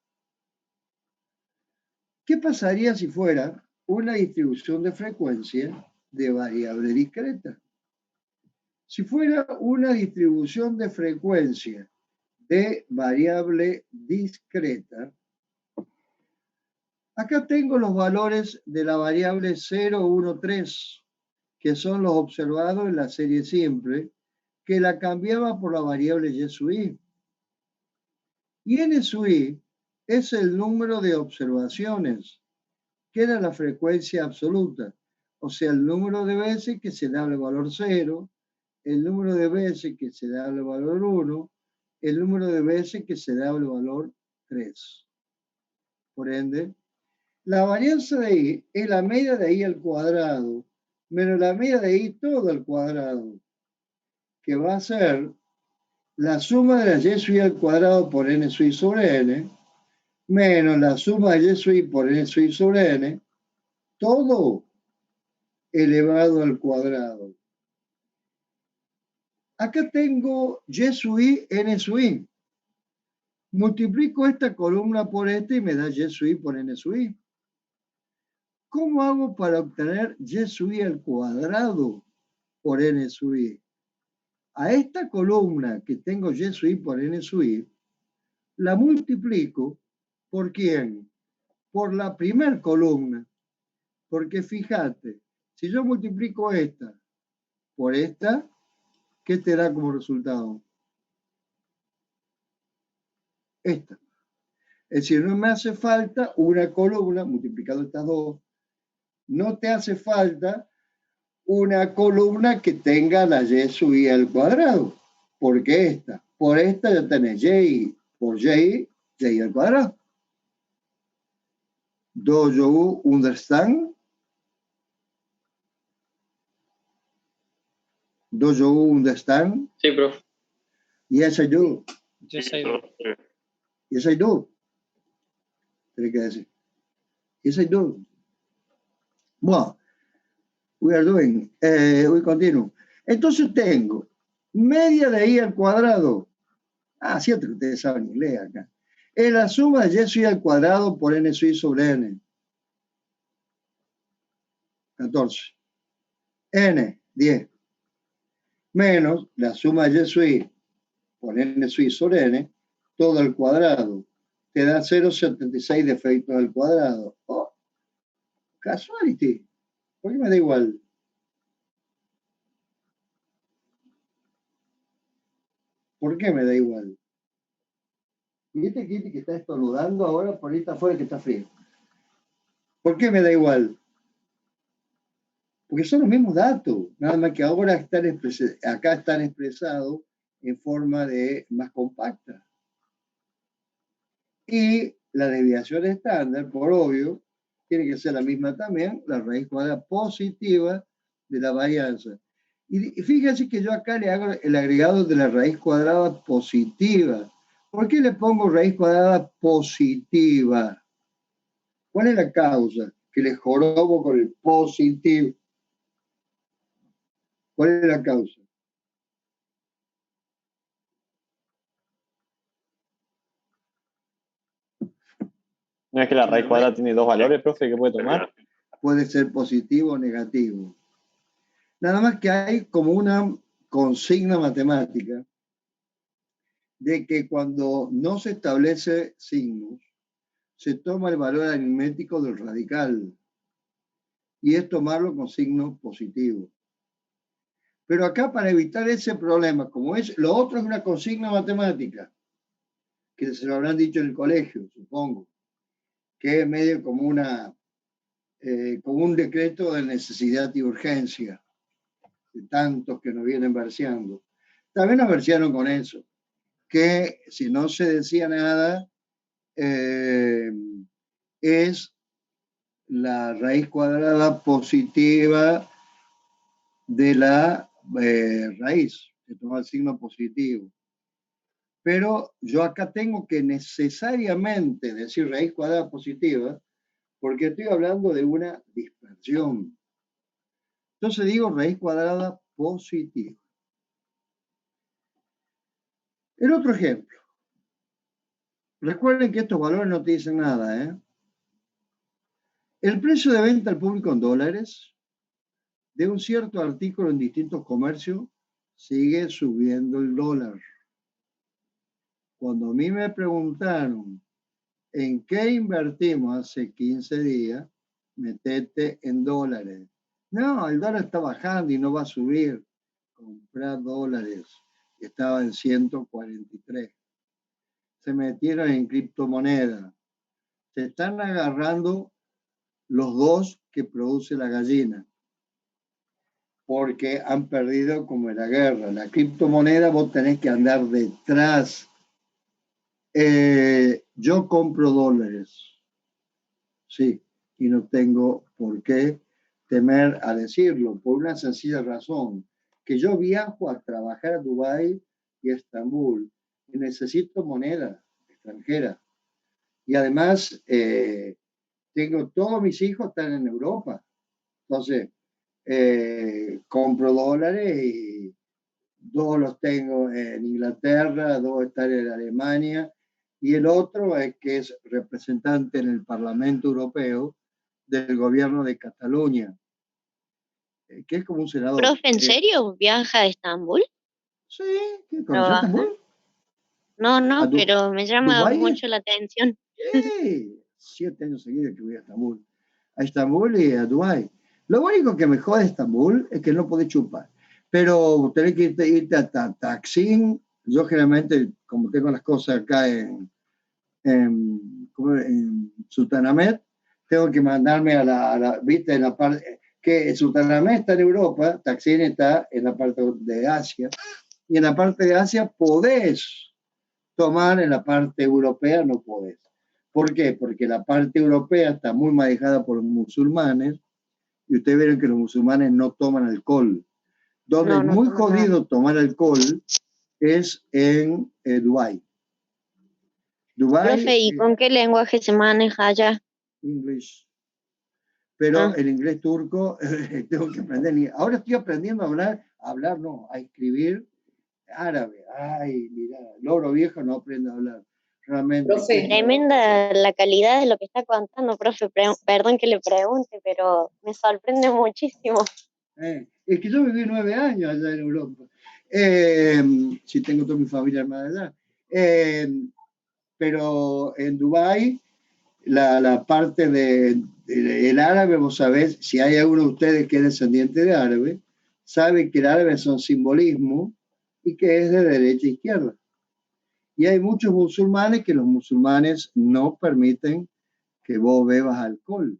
¿Qué pasaría si fuera una distribución de frecuencia de variable discreta? Si fuera una distribución de frecuencia de variable discreta, acá tengo los valores de la variable 0, 1, 3, que son los observados en la serie simple, que la cambiaba por la variable y sub i. Y n sub i es el número de observaciones, que era la frecuencia absoluta, o sea, el número de veces que se da el valor 0, el número de veces que se da el valor 1, el número de veces que se da el valor 3. Por ende, la varianza de i es la media de i al cuadrado menos la media de i todo al cuadrado, que va a ser la suma de la y sub i al cuadrado por n sub i sobre n, menos la suma de y sub i por n sub i sobre n, todo elevado al cuadrado. Acá tengo y sub i, n sub i. Multiplico esta columna por esta y me da y sub i por n sub i. ¿Cómo hago para obtener y sub i al cuadrado por n sub i? a esta columna que tengo Y sub I por N sub I, la multiplico ¿por quién? Por la primer columna. Porque fíjate, si yo multiplico esta por esta, ¿qué te da como resultado? Esta. Es decir, no me hace falta una columna, multiplicado estas dos, no te hace falta una columna que tenga la Y sub I al cuadrado. ¿Por qué esta? Por esta ya tenés Y por Y al cuadrado. Do you understand? Do you understand? Sí, profe. Yes, I do. Yes, I do. Yes, I do. Tiene que decir. Yes, I do. Bueno, we are doing. We continue. Entonces tengo media de I al cuadrado. Ah, cierto que ustedes saben inglés acá. Es la suma de Y sub I al cuadrado por N sub I sobre N. 14. N, 10. Menos la suma de Y sub I por N sub I sobre N, todo al cuadrado. Te da 0,76 de efecto al cuadrado. Oh, casuality. ¿Por qué me da igual? ¿Por qué me da igual? Y este Kitty que está estornudando ahora, por ahí está afuera que está frío. ¿Por qué me da igual? Porque son los mismos datos, nada más que ahora acá están expresados en forma de más compacta. Y la desviación estándar, por obvio, tiene que ser la misma también, la raíz cuadrada positiva de la varianza. Y fíjense que yo acá le hago el agregado de la raíz cuadrada positiva. ¿Por qué le pongo raíz cuadrada positiva? ¿Cuál es la causa? Que le jorobo con el positivo. ¿Cuál es la causa? ¿No es que la raíz cuadrada tiene dos valores, profe, que puede tomar? Puede ser positivo o negativo. Nada más que hay como una consigna matemática de que cuando no se establece signos, se toma el valor aritmético del radical y es tomarlo con signo positivo. Pero acá para evitar ese problema, como es, lo otro es una consigna matemática, que se lo habrán dicho en el colegio, supongo, que es medio como como un decreto de necesidad y urgencia, de tantos que nos vienen verseando. También nos versearon con eso, que si no se decía nada, es la raíz cuadrada positiva de la raíz, que toma el signo positivo. Pero yo acá tengo que necesariamente decir raíz cuadrada positiva porque estoy hablando de una dispersión. Entonces digo raíz cuadrada positiva. El otro ejemplo. Recuerden que estos valores no te dicen nada, ¿eh? El precio de venta al público en dólares de un cierto artículo en distintos comercios sigue subiendo el dólar. Cuando a mí me preguntaron en qué invertimos hace 15 días, metete en dólares. No, el dólar está bajando y no va a subir. Comprar dólares. Estaba en 143. Se metieron en criptomonedas. Se están agarrando los dos que produce la gallina. Porque han perdido como en la guerra. La criptomoneda vos tenés que andar detrás. Yo compro dólares. Sí, y no tengo por qué temer a decirlo, por una sencilla razón, que yo viajo a trabajar a Dubái y a Estambul y necesito moneda extranjera. Y además, todos mis hijos están en Europa. Entonces, compro dólares y dos los tengo en Inglaterra, dos están en Alemania, y el otro es que es representante en el Parlamento Europeo del gobierno de Cataluña, que es como un senador. Profe, ¿en serio viaja a Estambul? Sí, ¿qué conoces Estambul? No, pero me llama Dubái mucho la atención. 7 años seguidos que voy a Estambul. A Estambul y a Dubái. Lo único que me jode Estambul es que no podés chupar. Pero tenés que irte a Taksim. Yo generalmente, como tengo las cosas acá en Sultanahmet, tengo que mandarme a la vista en la parte que Sultanahmet está en Europa, Taksim está en la parte de Asia, y en la parte de Asia podés tomar, en la parte europea no podés. ¿Por qué? Porque la parte europea está muy manejada por los musulmanes, y ustedes vieron que los musulmanes no toman alcohol. Donde es muy jodido tomar alcohol es en Dubái. Profe, ¿y con qué lenguaje se maneja allá? English. Pero el inglés turco tengo que aprender. Ahora estoy aprendiendo a escribir árabe. Ay, mira, loro viejo no aprende a hablar. Realmente. Profe. Tremenda la calidad de lo que está contando, profe. Perdón que le pregunte, pero me sorprende muchísimo. Es que yo viví 9 años allá en Europa. Sí, tengo toda mi familia armada allá. Pero en Dubái, la parte del árabe, vos sabés, si hay alguno de ustedes que es descendiente de árabe, sabe que el árabe son simbolismo y que es de derecha a izquierda. Y hay muchos musulmanes que los musulmanes no permiten que vos bebas alcohol.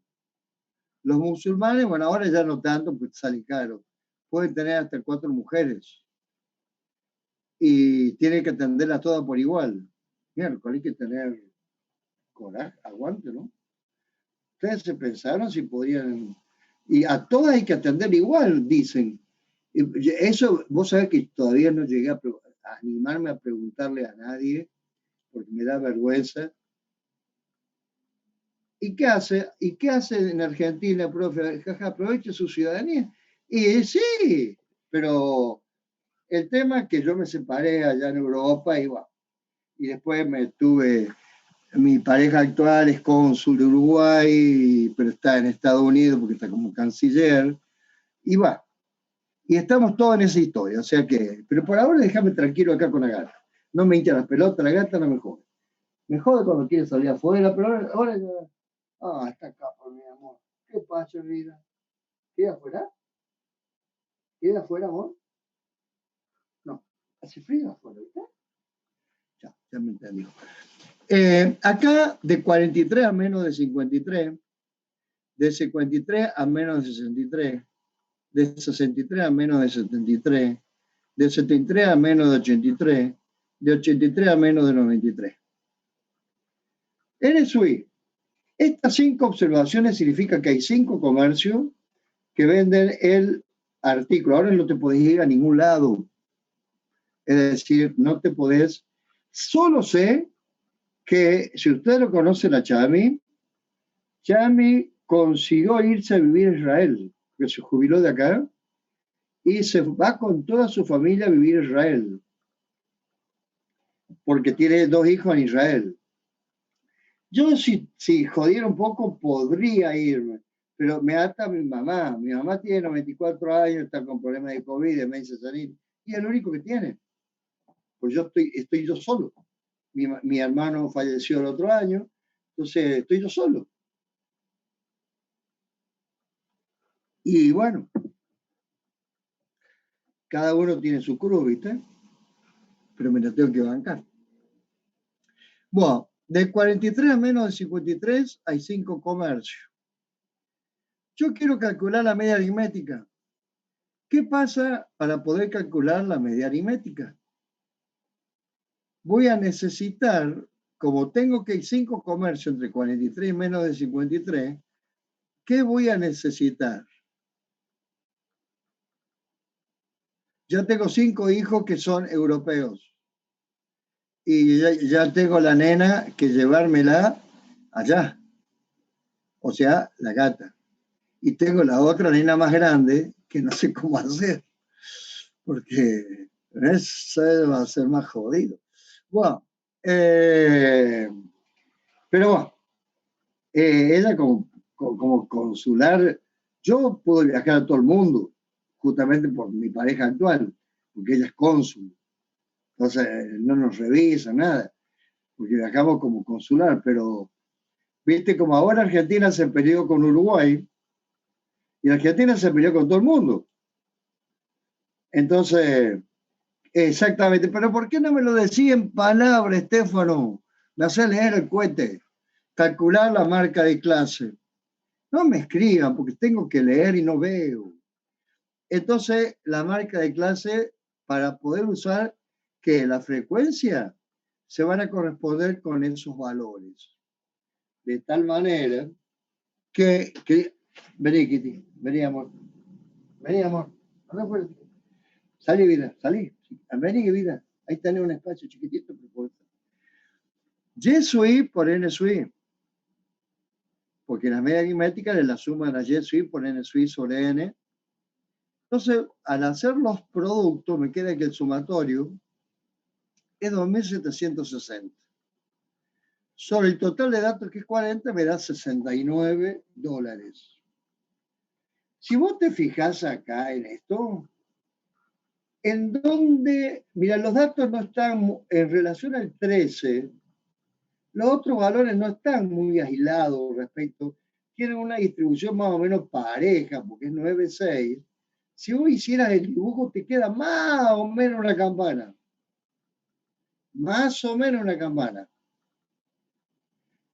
Los musulmanes, bueno, ahora ya no tanto porque sale caro, pueden tener hasta 4 mujeres y tienen que atenderlas todas por igual. Mira, hay que tener coraje, aguante, ¿no? Ustedes se pensaron si podrían, y a todas hay que atender igual, dicen. Eso, vos sabés que todavía no llegué a animarme a preguntarle a nadie, porque me da vergüenza. ¿Y qué hace? ¿Y qué hace en Argentina, profe? Jaja, aproveche su ciudadanía. Y sí, pero el tema es que yo me separé allá en Europa y después mi pareja actual es cónsul de Uruguay, pero está en Estados Unidos porque está como canciller, y estamos todos en esa historia, o sea que, pero por ahora déjame tranquilo acá con la gata. No me hincha las pelotas, la gata no me jode. Me jode cuando quiere salir afuera, pero ahora ya, está acá, por mi amor. ¿Qué pasa, vida? ¿Queda afuera? ¿Queda afuera, amor? No, hace frío afuera, ¿viste? Ya me entendió. Acá de 43 a menos de 53, de 53 a menos de 63, de 63 a menos de 73, de 73 a menos de 83, de 83 a menos de 93. NSUI. Estas 5 observaciones significan que hay 5 comercios que venden el artículo. Ahora no te podés ir a ningún lado. Es decir, no te podés. Solo sé que si usted lo conoce a Chami consiguió irse a vivir a Israel, que se jubiló de acá, y se va con toda su familia a vivir a Israel, porque tiene 2 hijos en Israel. Yo si jodiera un poco podría irme, pero me ata mi mamá. Mi mamá tiene 94 años, está con problemas de COVID, demencia senil, y es lo único que tiene. Pues yo estoy yo solo. Mi hermano falleció el otro año, entonces estoy yo solo. Y bueno, cada uno tiene su cruz, ¿viste? Pero me la tengo que bancar. Bueno, de 43 a menos de 53 hay 5 comercios. Yo quiero calcular la media aritmética. ¿Qué pasa para poder calcular la media aritmética? Voy a necesitar, como tengo que hay 5 comercios entre 43 y menos de 53, ¿qué voy a necesitar? Ya tengo 5 hijos que son europeos. Y ya tengo la nena que llevármela allá. O sea, la gata. Y tengo la otra nena más grande que no sé cómo hacer. Porque eso va a ser más jodido. Bueno, pero bueno, ella como consular, yo puedo viajar a todo el mundo, justamente por mi pareja actual, porque ella es cónsul. Entonces no nos revisan nada, porque viajamos como consular, pero viste como ahora Argentina se peleó con Uruguay y Argentina se peleó con todo el mundo. Entonces, exactamente, pero ¿por qué no me lo decía en palabras, Estefano? Me hace leer el cohete, calcular la marca de clase. No me escriban porque tengo que leer y no veo. Entonces, la marca de clase, para poder usar que la frecuencia, se van a corresponder con esos valores. De tal manera que vení, Kitty, vení, amor. Vení, amor. Salí, vida, salí. Vení, vida. Ahí tenés un espacio chiquitito. Y sui por N sui. Porque la media aritmética es la suma de la Y sui por N sui sobre N. Entonces, al hacer los productos, me queda que el sumatorio es 2.760. Sobre el total de datos, que es 40, me da $69. Si vos te fijas acá en esto, en donde, mira, los datos no están en relación al 13, los otros valores no están muy aislados respecto, tienen una distribución más o menos pareja, porque es 9, 6. Si vos hicieras el dibujo, te queda más o menos una campana. Más o menos una campana.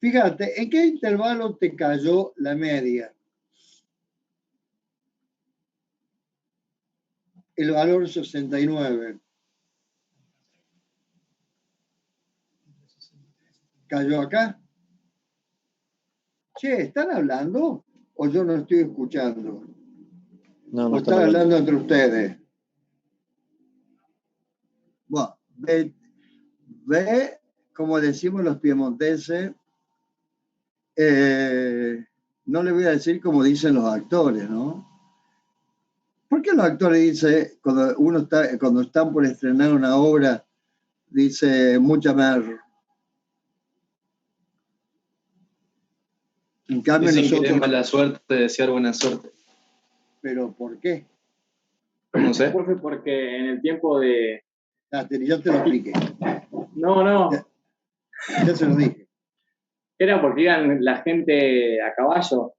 Fíjate, ¿en qué intervalo te cayó la media? El valor 69. ¿Cayó acá? Che, ¿están hablando o yo no estoy escuchando? No, ¿O no están hablando entre ustedes? Bueno, ve, como decimos los piemonteses, no le voy a decir como dicen los actores, ¿no? ¿Por qué los actores dicen, cuando están por estrenar una obra, dice mucha mer? En cambio Dicen nosotros... que es mala suerte desear buena suerte. ¿Pero por qué? No sé. Profe, porque en el tiempo de... Yo te lo expliqué. No. Ya se lo dije. Era porque iban la gente a caballo.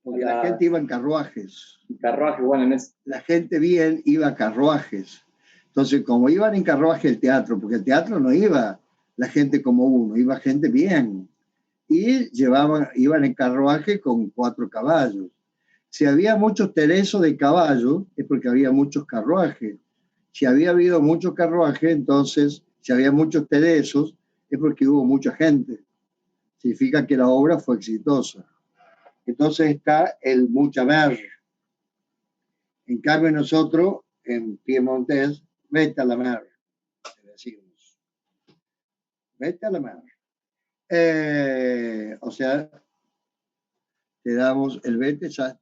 Porque la gente iba en carruajes. Carruajes, bueno, la gente bien iba a carruajes. Entonces, como iban en carruaje el teatro, porque el teatro no iba la gente como uno, iba gente bien. Y iban en carruaje con 4 caballos. Si había muchos teresos de caballo, es porque había muchos carruajes. Si había habido muchos carruajes, entonces, si había muchos teresos, es porque hubo mucha gente. Significa que la obra fue exitosa. Entonces está el mucha mer. En cambio nosotros, en piemontés, vete a la mer, decimos. Vete a la mer. O sea, te damos el vete, ya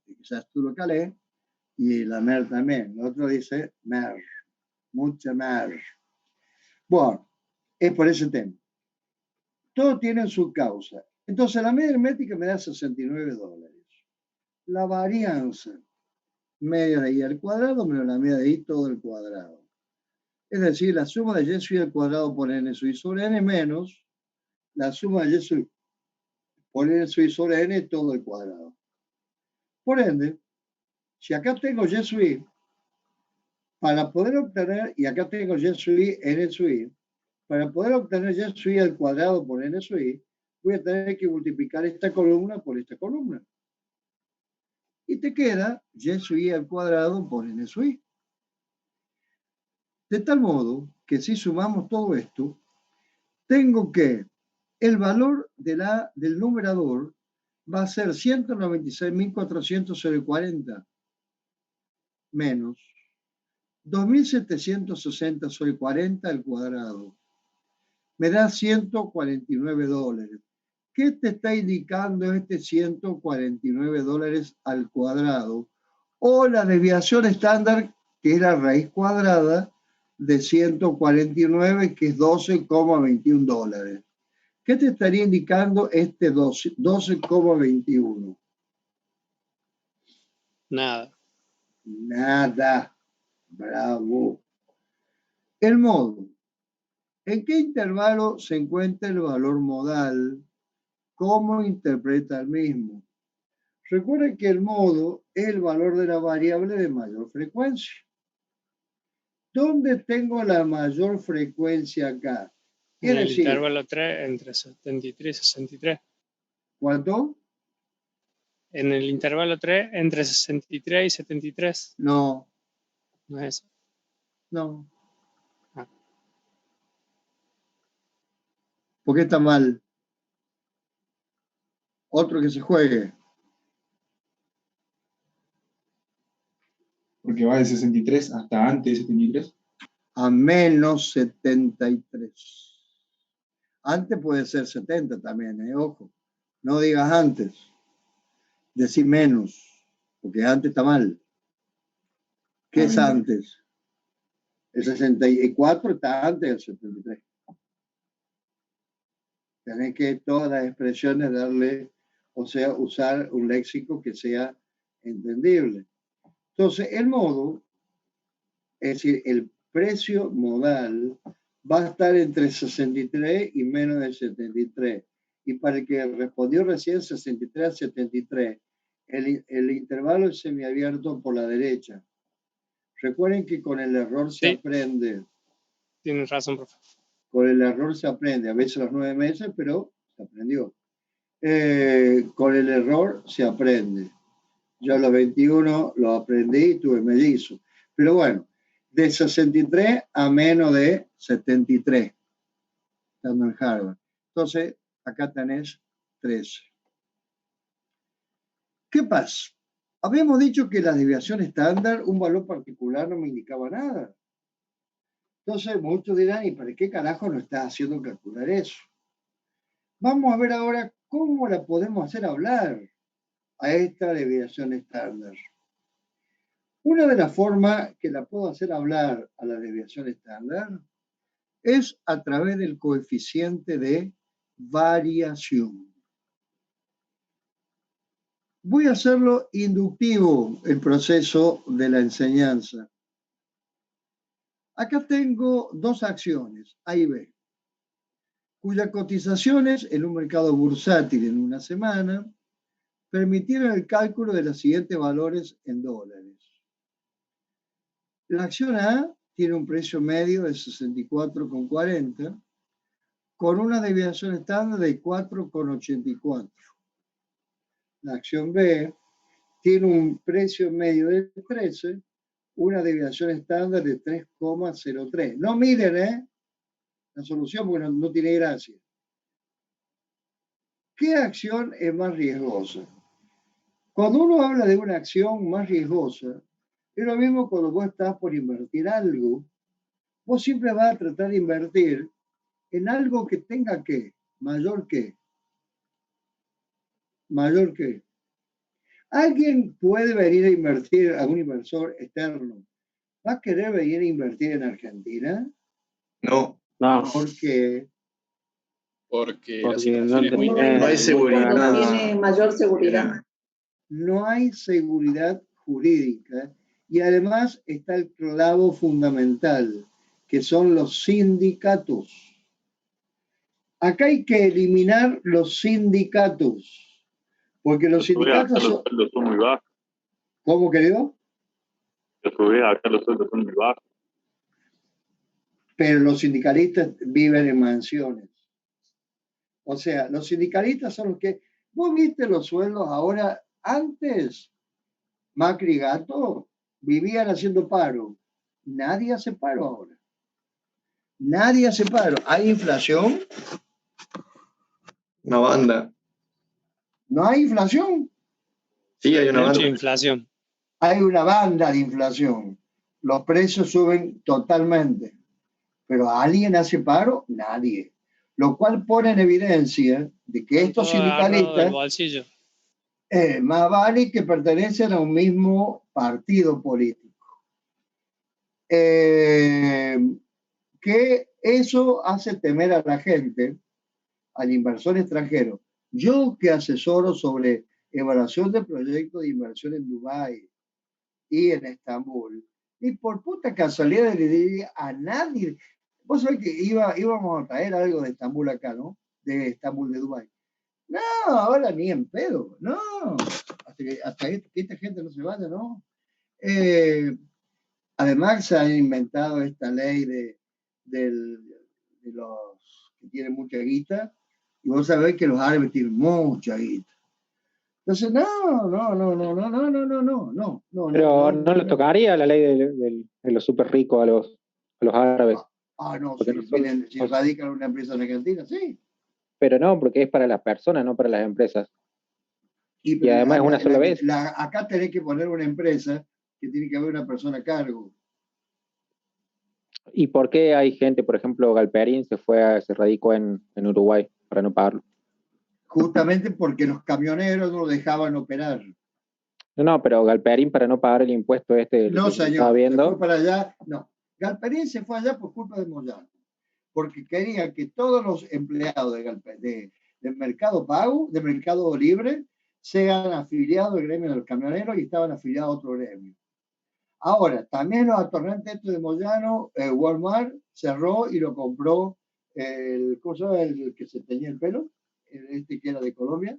tú lo calé, y la mer también. El otro dice mer, mucha mer. Bueno, es por ese tema. Todo tiene su causa. Entonces la media aritmética me da $69. La varianza, media de i al cuadrado menos la media de i todo el cuadrado. Es decir, la suma de y sui al cuadrado por n sui sobre n menos la suma de y sui por n sui sobre n todo el cuadrado. Por ende, si acá tengo y sui, para poder obtener, y acá tengo y sui, n sui, para poder obtener y sui al cuadrado por n sui, voy a tener que multiplicar esta columna por esta columna. Y te queda y sui al cuadrado por n sui. De tal modo que si sumamos todo esto, tengo que el valor del numerador va a ser 196.400/40 menos 2.760/40 al cuadrado. Me da $149. ¿Qué te está indicando este $149 al cuadrado? O la desviación estándar, que es la raíz cuadrada de 149, que es $12,21. ¿Qué te estaría indicando este 12,21? Nada. Nada. Bravo. El módulo. ¿En qué intervalo se encuentra el valor modal? ¿Cómo interpreta el mismo? Recuerden que el modo es el valor de la variable de mayor frecuencia. ¿Dónde tengo la mayor frecuencia acá? En el intervalo 3 entre 73 y 63. ¿Cuánto? En el intervalo 3 entre 63 y 73. No. ¿No es eso? No. ¿Por qué está mal? Otro que se juegue. Porque va de 63 hasta antes de 73. A menos 73. Antes puede ser 70 también, ojo. No digas antes. Decí menos, porque antes está mal. ¿Qué es antes? El 64 está antes del 73. Tenés que todas las expresiones darle, o sea, usar un léxico que sea entendible. Entonces, el modo, es decir, el precio modal va a estar entre 63 y menos de 73. Y para el que respondió recién 63 a 73, el intervalo es semiabierto por la derecha. Recuerden que con el error se aprende. Tienes razón, profe. Con el error se aprende. A veces a los 9 meses, pero se aprendió. Con el error se aprende. Yo a los 21 lo aprendí y tuve mellizo. Pero bueno, de 63 a menos de 73, estando en Harvard. Entonces, acá tenés 13. ¿Qué pasa? Habíamos dicho que la desviación estándar, un valor particular no me indicaba nada. Entonces, muchos dirán, ¿y para qué carajo nos estás haciendo calcular eso? Vamos a ver ahora cómo la podemos hacer hablar a esta desviación estándar. Una de las formas que la puedo hacer hablar a la desviación estándar es a través del coeficiente de variación. Voy a hacerlo inductivo, el proceso de la enseñanza. Acá tengo dos acciones, A y B, cuyas cotizaciones en un mercado bursátil en una semana permitieron el cálculo de los siguientes valores en dólares. La acción A tiene un precio medio de 64,40 con una desviación estándar de 4,84. La acción B tiene un precio medio de 13, una desviación estándar de 3,03. No miren, la solución porque no tiene gracia. ¿Qué acción es más riesgosa? Cuando uno habla de una acción más riesgosa, es lo mismo cuando vos estás por invertir algo. Vos siempre vas a tratar de invertir en algo que tenga que, mayor que. Mayor que. ¿Alguien puede venir a invertir, a un inversor externo? ¿Va a querer venir a invertir en Argentina? No. ¿Por qué? Porque no hay seguridad. No tiene mayor seguridad. No hay seguridad jurídica y además está el clavo fundamental, que son los sindicatos. Acá hay que eliminar los sindicatos, porque los sindicatos son muy bajos. ¿Cómo, querido? Acá los sueldos son muy bajos. Pero los sindicalistas viven en mansiones. O sea, los sindicalistas son los que... ¿Vos viste los sueldos ahora? Antes, Macri y Gato vivían haciendo paro. Nadie hace paro ahora. Nadie hace paro. ¿Hay inflación? Una banda. ¿No hay inflación? Sí, hay una Mucha banda. inflación. Hay una banda de inflación. Los precios suben totalmente. ¿Pero alguien hace paro? Nadie. Lo cual pone en evidencia de que estos sindicalistas más vale que pertenecen a un mismo partido político. Que eso hace temer a la gente, al inversor extranjero. Yo que asesoro sobre evaluación de proyectos de inversión en Dubái y en Estambul, y por puta casualidad le diría a nadie, Vos sabés que íbamos a traer algo de Estambul acá, ¿no? De Estambul, de Dubái. No, ahora ni en pedo, no. Hasta que esta gente no se vaya, ¿no? Además se ha inventado esta ley de los que tienen mucha guita, y vos sabés que los árabes tienen mucha guita. Entonces, no. Pero no les tocaría la ley de los súper ricos a los árabes. No, si radican en una empresa en Argentina, sí. Pero no, porque es para las personas, no para las empresas. Y además es una sola vez. Acá tenés que poner una empresa que tiene que haber una persona a cargo. ¿Y por qué hay gente, por ejemplo, Galperín se radicó en Uruguay para no pagarlo? Justamente porque los camioneros no lo dejaban operar. No, pero Galperín para no pagar el impuesto No, señor, se fue para allá. No, Galperín se fue allá por culpa de Moyano, porque quería que todos los empleados de Mercado Pago, de Mercado Libre, sean afiliados al gremio de los camioneros y estaban afiliados a otro gremio. Ahora, también los atorrantes de Moyano, Walmart cerró y lo compró el que se teñía el pelo, que era de Colombia.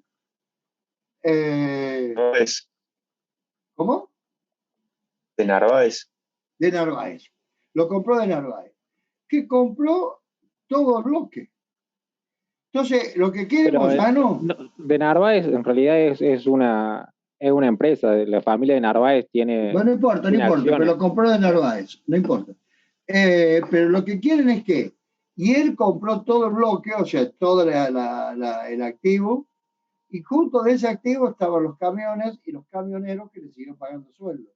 ¿Cómo? De Narváez. De Narváez. Lo compró de Narváez. Que compró todo el bloque. Entonces, lo que quiere Moyano... De Narváez en realidad es una empresa. La familia de Narváez tiene... Bueno, no importa, pero lo compró de Narváez. No importa. Pero lo que quieren es que... Y él compró todo el bloque, o sea, todo el activo, y junto de ese activo estaban los camiones y los camioneros que le siguen pagando sueldo.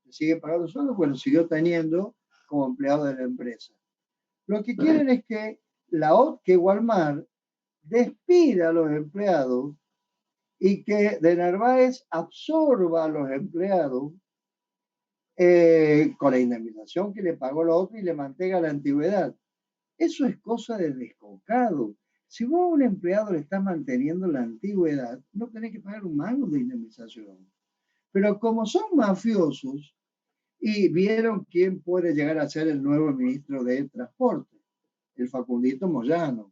Le siguen pagando sueldo, pues lo siguió teniendo como empleado de la empresa. Lo que quieren es que Walmart despida a los empleados y que de Narváez absorba a los empleados con la indemnización que le pagó la otra y le mantenga la antigüedad. Eso es cosa de descocado. Si vos a un empleado le estás manteniendo la antigüedad, no tenés que pagar un mango de indemnización. Pero como son mafiosos y vieron quién puede llegar a ser el nuevo ministro de Transporte, el Facundito Moyano,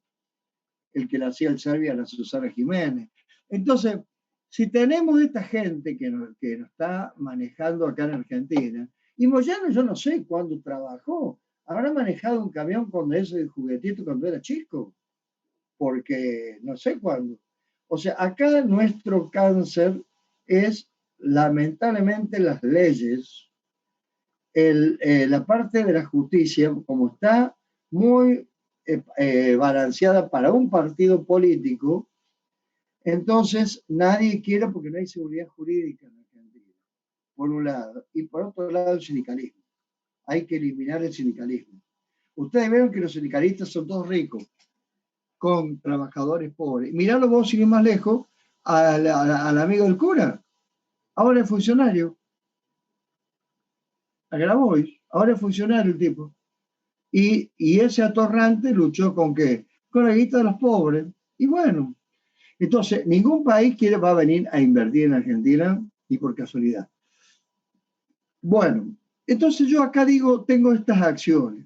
el que le hacía el Servio a la Susana Jiménez. Entonces, si tenemos esta gente que nos está manejando acá en Argentina, y Moyano yo no sé cuándo trabajó, habrá manejado un camión con ese juguetito cuando era chico, porque no sé cuándo. O sea, acá nuestro cáncer es lamentablemente las leyes, la parte de la justicia, como está muy balanceada para un partido político, entonces nadie quiere porque no hay seguridad jurídica en Argentina, por un lado, y por otro lado el sindicalismo. Hay que eliminar el sindicalismo. Ustedes vieron que los sindicalistas son todos ricos, con trabajadores pobres. Miralo vos, sin ir más lejos, al amigo del cura. Ahora es funcionario. A Grabois. Ahora es funcionario el tipo. Y ese atorrante luchó con qué? Con la guita de los pobres. Y bueno, entonces ningún país va a venir a invertir en Argentina ni por casualidad. Bueno, entonces yo acá tengo estas acciones.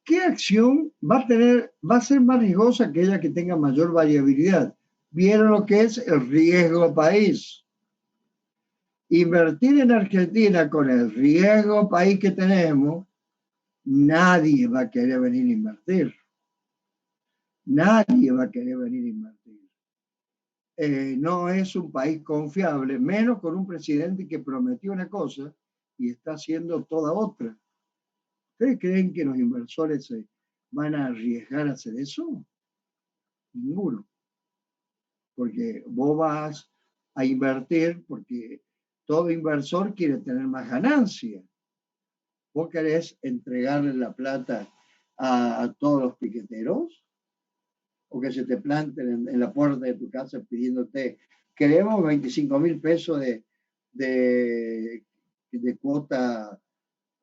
¿Qué acción va a ser más riesgosa que aquella que tenga mayor variabilidad? ¿Vieron lo que es el riesgo país? Invertir en Argentina con el riesgo país que tenemos, nadie va a querer venir a invertir. Nadie va a querer venir a invertir. No es un país confiable, menos con un presidente que prometió una cosa y está haciendo toda otra. ¿Ustedes creen que los inversores se van a arriesgar a hacer eso? Ninguno. Porque vos vas a invertir porque todo inversor quiere tener más ganancia. ¿Vos querés entregarle la plata a todos los piqueteros? ¿O que se te planten en la puerta de tu casa pidiéndote, queremos 25.000 pesos de cuota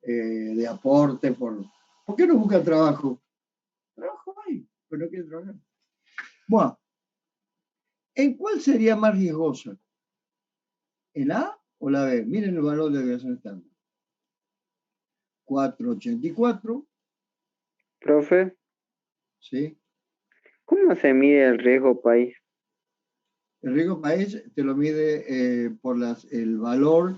de aporte? ¿Por qué no buscan trabajo? Trabajo hay, pero no quieren trabajar. Bueno, ¿en cuál sería más riesgosa? ¿El A o la B? Miren el valor de deviación estándar. 484 Profe, ¿sí? ¿cómo se mide el riesgo país? El riesgo país te lo mide por el valor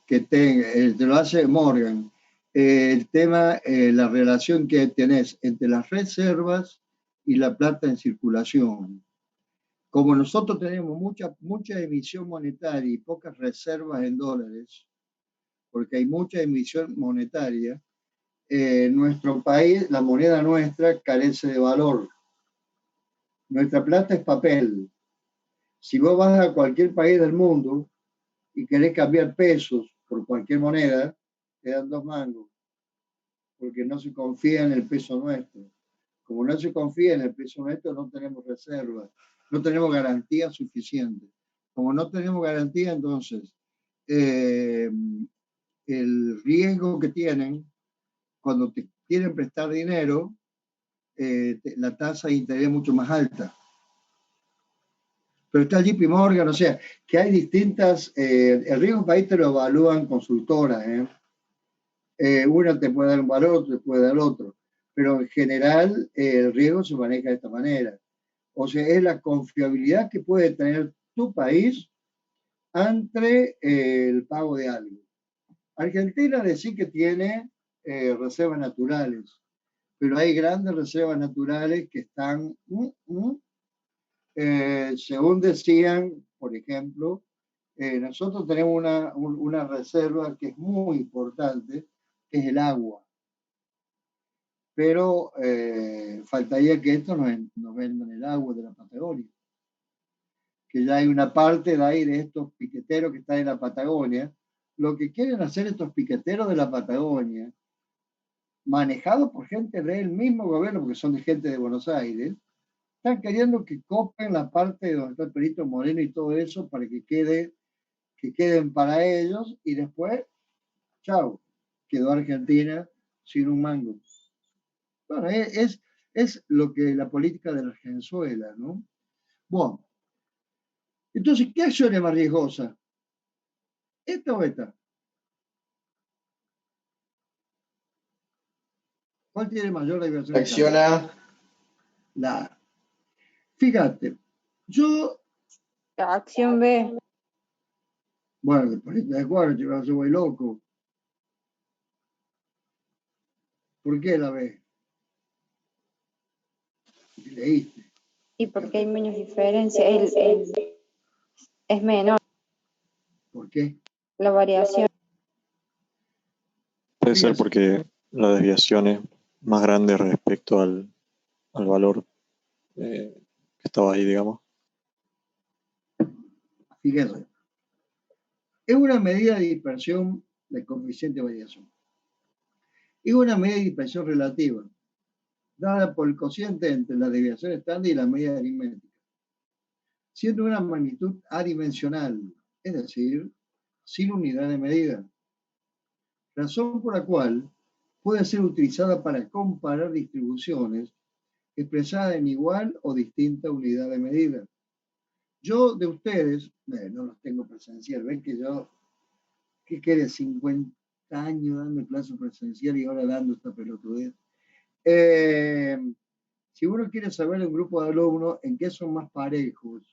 que tenga, te lo hace Morgan. El tema, la relación que tenés entre las reservas y la plata en circulación. Como nosotros tenemos mucha emisión monetaria y pocas reservas en dólares, porque hay mucha emisión monetaria, nuestro país, la moneda nuestra, carece de valor. Nuestra plata es papel. Si vos vas a cualquier país del mundo y querés cambiar pesos por cualquier moneda, te dan 2 mangos, porque no se confía en el peso nuestro. Como no se confía en el peso nuestro, no tenemos reservas, no tenemos garantía suficiente. Como no tenemos garantía, entonces, el riesgo que tienen cuando te quieren prestar dinero, la tasa de interés es mucho más alta. Pero está el JP Morgan, o sea, que hay distintas, el riesgo país te lo evalúan consultoras, una te puede dar un valor, otra te puede dar otro, pero en general el riesgo se maneja de esta manera. O sea, es la confiabilidad que puede tener tu país ante el pago de algo. Argentina decía que tiene reservas naturales, pero hay grandes reservas naturales que están, según decían, por ejemplo, nosotros tenemos una reserva que es muy importante, que es el agua. Pero faltaría que esto nos vendan el agua de la Patagonia. Que ya hay una parte de ahí de estos piqueteros que están en la Patagonia. Lo que quieren hacer estos piqueteros de la Patagonia, manejados por gente del mismo gobierno, porque son de gente de Buenos Aires, están queriendo que copen la parte donde está el Perito Moreno y todo eso para que queden para ellos y después, chao, quedó Argentina sin un mango. Bueno, es lo que la política de la Venezuela, ¿no? Bueno, entonces, ¿qué acción es más riesgosa? ¿Esta o esta? ¿Cuál tiene mayor diversión? Acciona. La. Fíjate, yo. La acción B. Bueno, después de acuerdo, yo soy loco. ¿Por qué la B? Porque leíste. Y porque hay menos diferencia. Es menor. ¿Por qué? La variación. Puede ser porque la desviación es más grande respecto al valor que estaba ahí, digamos. Fíjate. Es una medida de dispersión del coeficiente de variación. Es una medida de dispersión relativa, dada por el cociente entre la desviación estándar y la media aritmética, siendo una magnitud adimensional, es decir, sin unidad de medida. Razón por la cual puede ser utilizada para comparar distribuciones expresadas en igual o distinta unidad de medida. Yo de ustedes, no los tengo presencial, ven que yo, ¿qué quiere? 50 años dando clase presencial y ahora dando esta pelotudez. Si uno quiere saber un grupo de alumnos en qué son más parejos,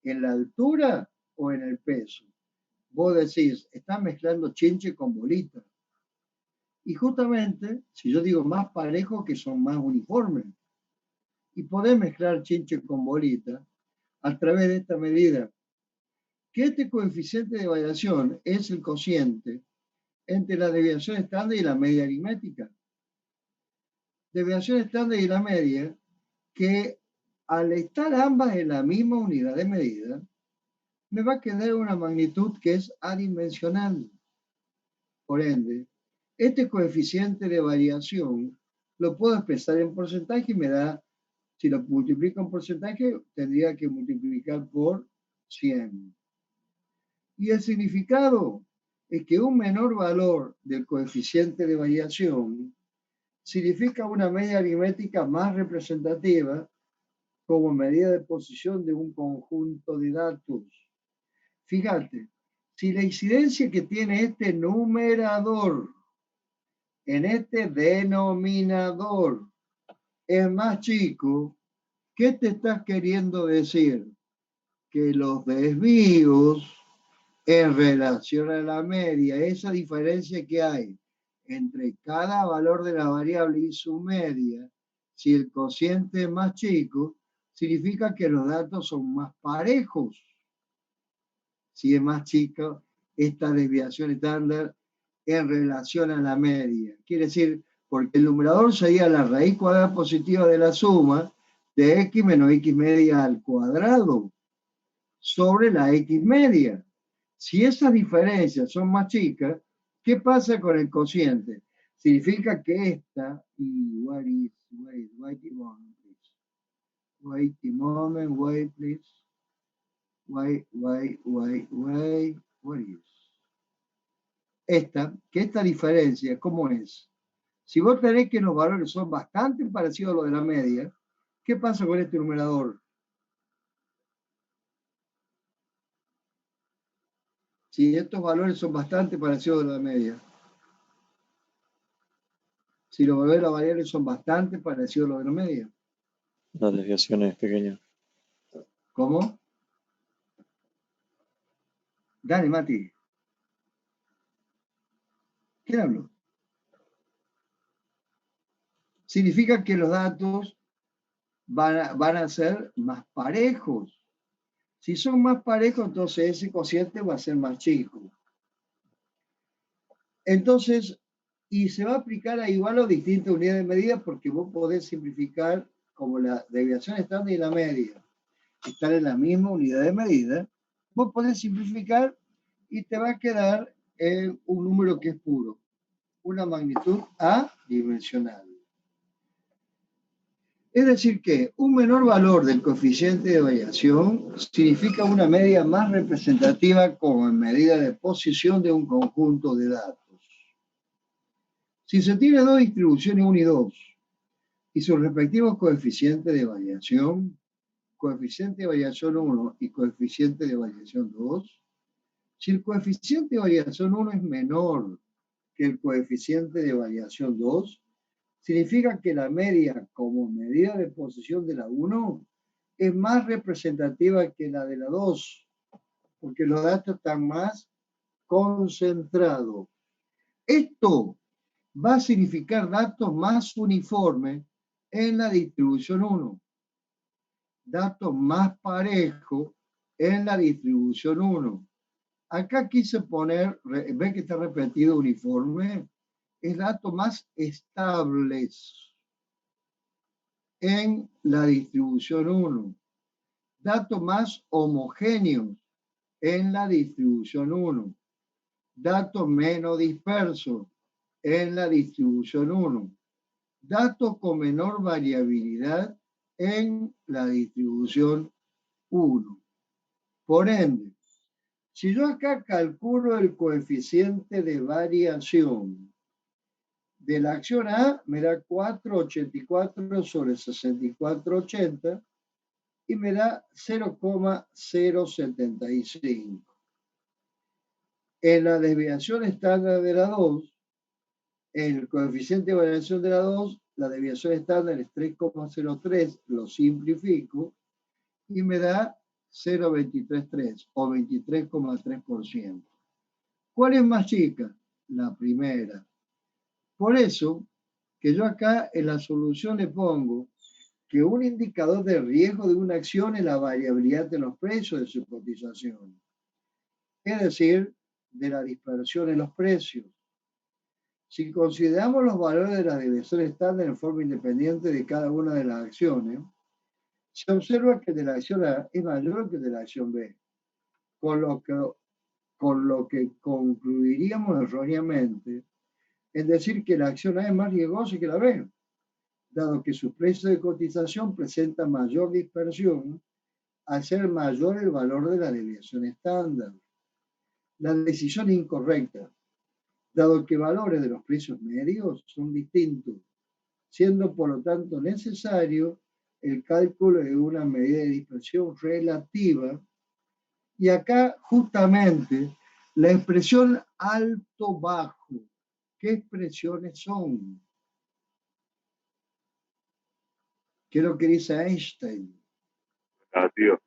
en la altura o en el peso, vos decís, están mezclando chinche con bolita. Y justamente, si yo digo más parejos, que son más uniformes, y podés mezclar chinche con bolita a través de esta medida, que este coeficiente de variación es el cociente entre la desviación estándar y la media aritmética. Desviación estándar y la media, que al estar ambas en la misma unidad de medida, me va a quedar una magnitud que es adimensional. Por ende, este coeficiente de variación lo puedo expresar en porcentaje y me da, si lo multiplico en porcentaje, tendría que multiplicar por 100. Y el significado es que un menor valor del coeficiente de variación significa una media aritmética más representativa como medida de posición de un conjunto de datos. Fíjate, si la incidencia que tiene este numerador en este denominador es más chico, ¿qué te estás queriendo decir? Que los desvíos en relación a la media, esa diferencia que hay entre cada valor de la variable y su media, si el cociente es más chico, significa que los datos son más parejos. Si es más chica esta desviación estándar en relación a la media. Quiere decir, porque el numerador sería la raíz cuadrada positiva de la suma de x menos x media al cuadrado sobre la x media. Si esas diferencias son más chicas, ¿qué pasa con el cociente? Significa que esta, y wait a moment, please. Wait a moment, wait, please. Wait, what is? Que esta diferencia, ¿cómo es? Si vos tenés que los valores son bastante parecidos a los de la media, ¿qué pasa con este numerador? Si estos valores son bastante parecidos a la media. Si los valores de la variable son bastante parecidos a los de la media. La desviación es pequeña. ¿Cómo? Dale, Mati. ¿Qué hablo? Significa que los datos van a ser más parejos. Si son más parejos, entonces ese cociente va a ser más chico. Entonces, y se va a aplicar a igual o distintas unidades de medida porque vos podés simplificar como la desviación estándar y la media están en la misma unidad de medida, vos podés simplificar y te va a quedar un número que es puro, una magnitud adimensional. Es decir que un menor valor del coeficiente de variación significa una media más representativa como en medida de posición de un conjunto de datos. Si se tiene dos distribuciones 1 y 2 y sus respectivos coeficientes de variación, coeficiente de variación 1 y coeficiente de variación 2, si el coeficiente de variación 1 es menor que el coeficiente de variación 2, significa que la media como medida de posición de la 1 es más representativa que la de la 2, porque los datos están más concentrados. Esto va a significar datos más uniformes en la distribución 1, datos más parejos en la distribución 1. Acá quise poner, ¿ven que está repetido uniforme? Es datos más estables en la distribución 1. Datos más homogéneos en la distribución 1. Datos menos dispersos en la distribución 1. Datos con menor variabilidad en la distribución 1. Por ende, si yo acá calculo el coeficiente de variación de la acción A, me da 484 sobre 6480 y me da 0,075. En la desviación estándar de la 2, el coeficiente de variación de la 2, la desviación estándar es 3,03, lo simplifico, y me da 0,233 o 23,3%. ¿Cuál es más chica? La primera. Por eso que yo acá en la solución le pongo que un indicador de riesgo de una acción es la variabilidad de los precios de su cotización. Es decir, de la dispersión en los precios. Si consideramos los valores de la desviación estándar en forma independiente de cada una de las acciones, se observa que el de la acción A es mayor que el de la acción B, con lo que concluiríamos erróneamente en decir que la acción A es más riesgosa que la B, dado que sus precios de cotización presentan mayor dispersión al ser mayor el valor de la desviación estándar. La decisión es incorrecta, dado que valores de los precios medios son distintos, siendo por lo tanto necesario el cálculo de una medida de dispersión relativa. Y acá justamente la expresión alto-bajo, ¿qué expresiones son? ¿Qué es lo que dice Einstein? Relativo.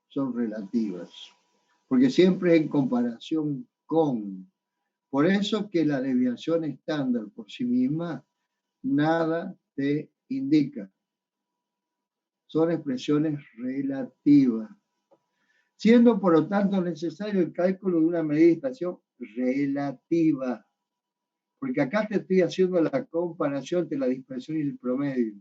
Son relativas. Porque siempre en comparación con. Por eso que la desviación estándar por sí misma nada te indica. Son expresiones relativas. Siendo por lo tanto necesario el cálculo de una medida de dispersión relativa. Porque acá te estoy haciendo la comparación entre la dispersión y el promedio.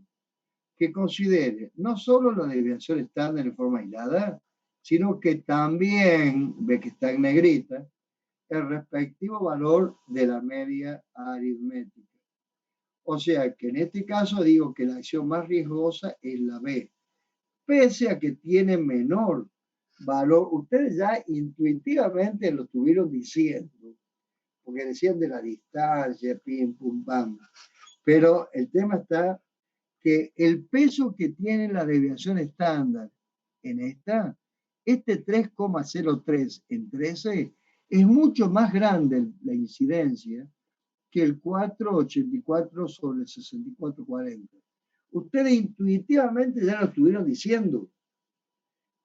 Que considere no solo la desviación estándar en forma aislada, sino que también, ve que está en negrita, el respectivo valor de la media aritmética. O sea que en este caso digo que la acción más riesgosa es la B, pese a que tiene menor valor. Ustedes ya intuitivamente lo estuvieron diciendo, porque decían de la distancia, pim, pum, pam. Pero el tema está que el peso que tiene la desviación estándar en esta, este 3,03 en 13, es mucho más grande la incidencia que el 4,84 sobre 64,40. Ustedes intuitivamente ya lo estuvieron diciendo,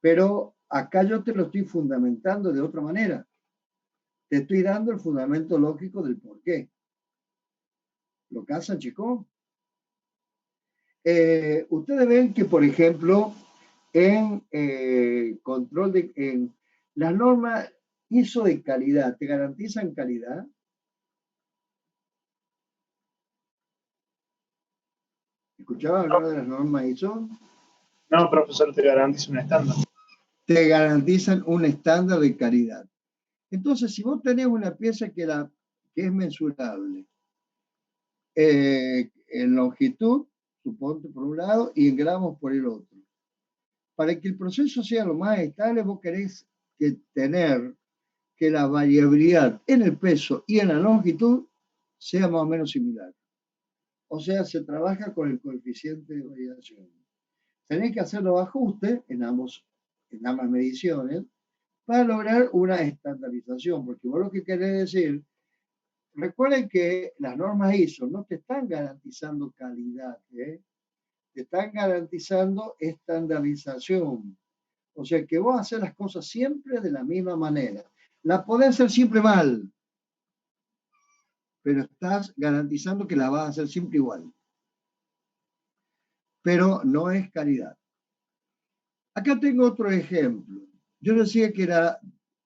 pero acá yo te lo estoy fundamentando de otra manera. Te estoy dando el fundamento lógico del por qué. ¿Lo casan, chicos? Ustedes ven que, por ejemplo, en en las normas ISO de calidad, ¿te garantizan calidad? ¿Escuchaban hablar de las normas ISO? No, profesor, te garantizo un estándar. Te garantizan un estándar de calidad. Entonces, si vos tenés una pieza que es mensurable en longitud, suponte por un lado, y en gramos por el otro. Para que el proceso sea lo más estable, vos querés tener que la variabilidad en el peso y en la longitud sea más o menos similar. O sea, se trabaja con el coeficiente de variación. Tenés que hacer los ajustes en ambas mediciones para lograr una estandarización, porque vos lo que querés decir, recuerden que las normas ISO no te están garantizando calidad, te están garantizando estandarización. O sea que vos haces las cosas siempre de la misma manera. La podés hacer siempre mal, pero estás garantizando que la vas a hacer siempre igual. Pero no es calidad. Acá tengo otro ejemplo. Yo decía que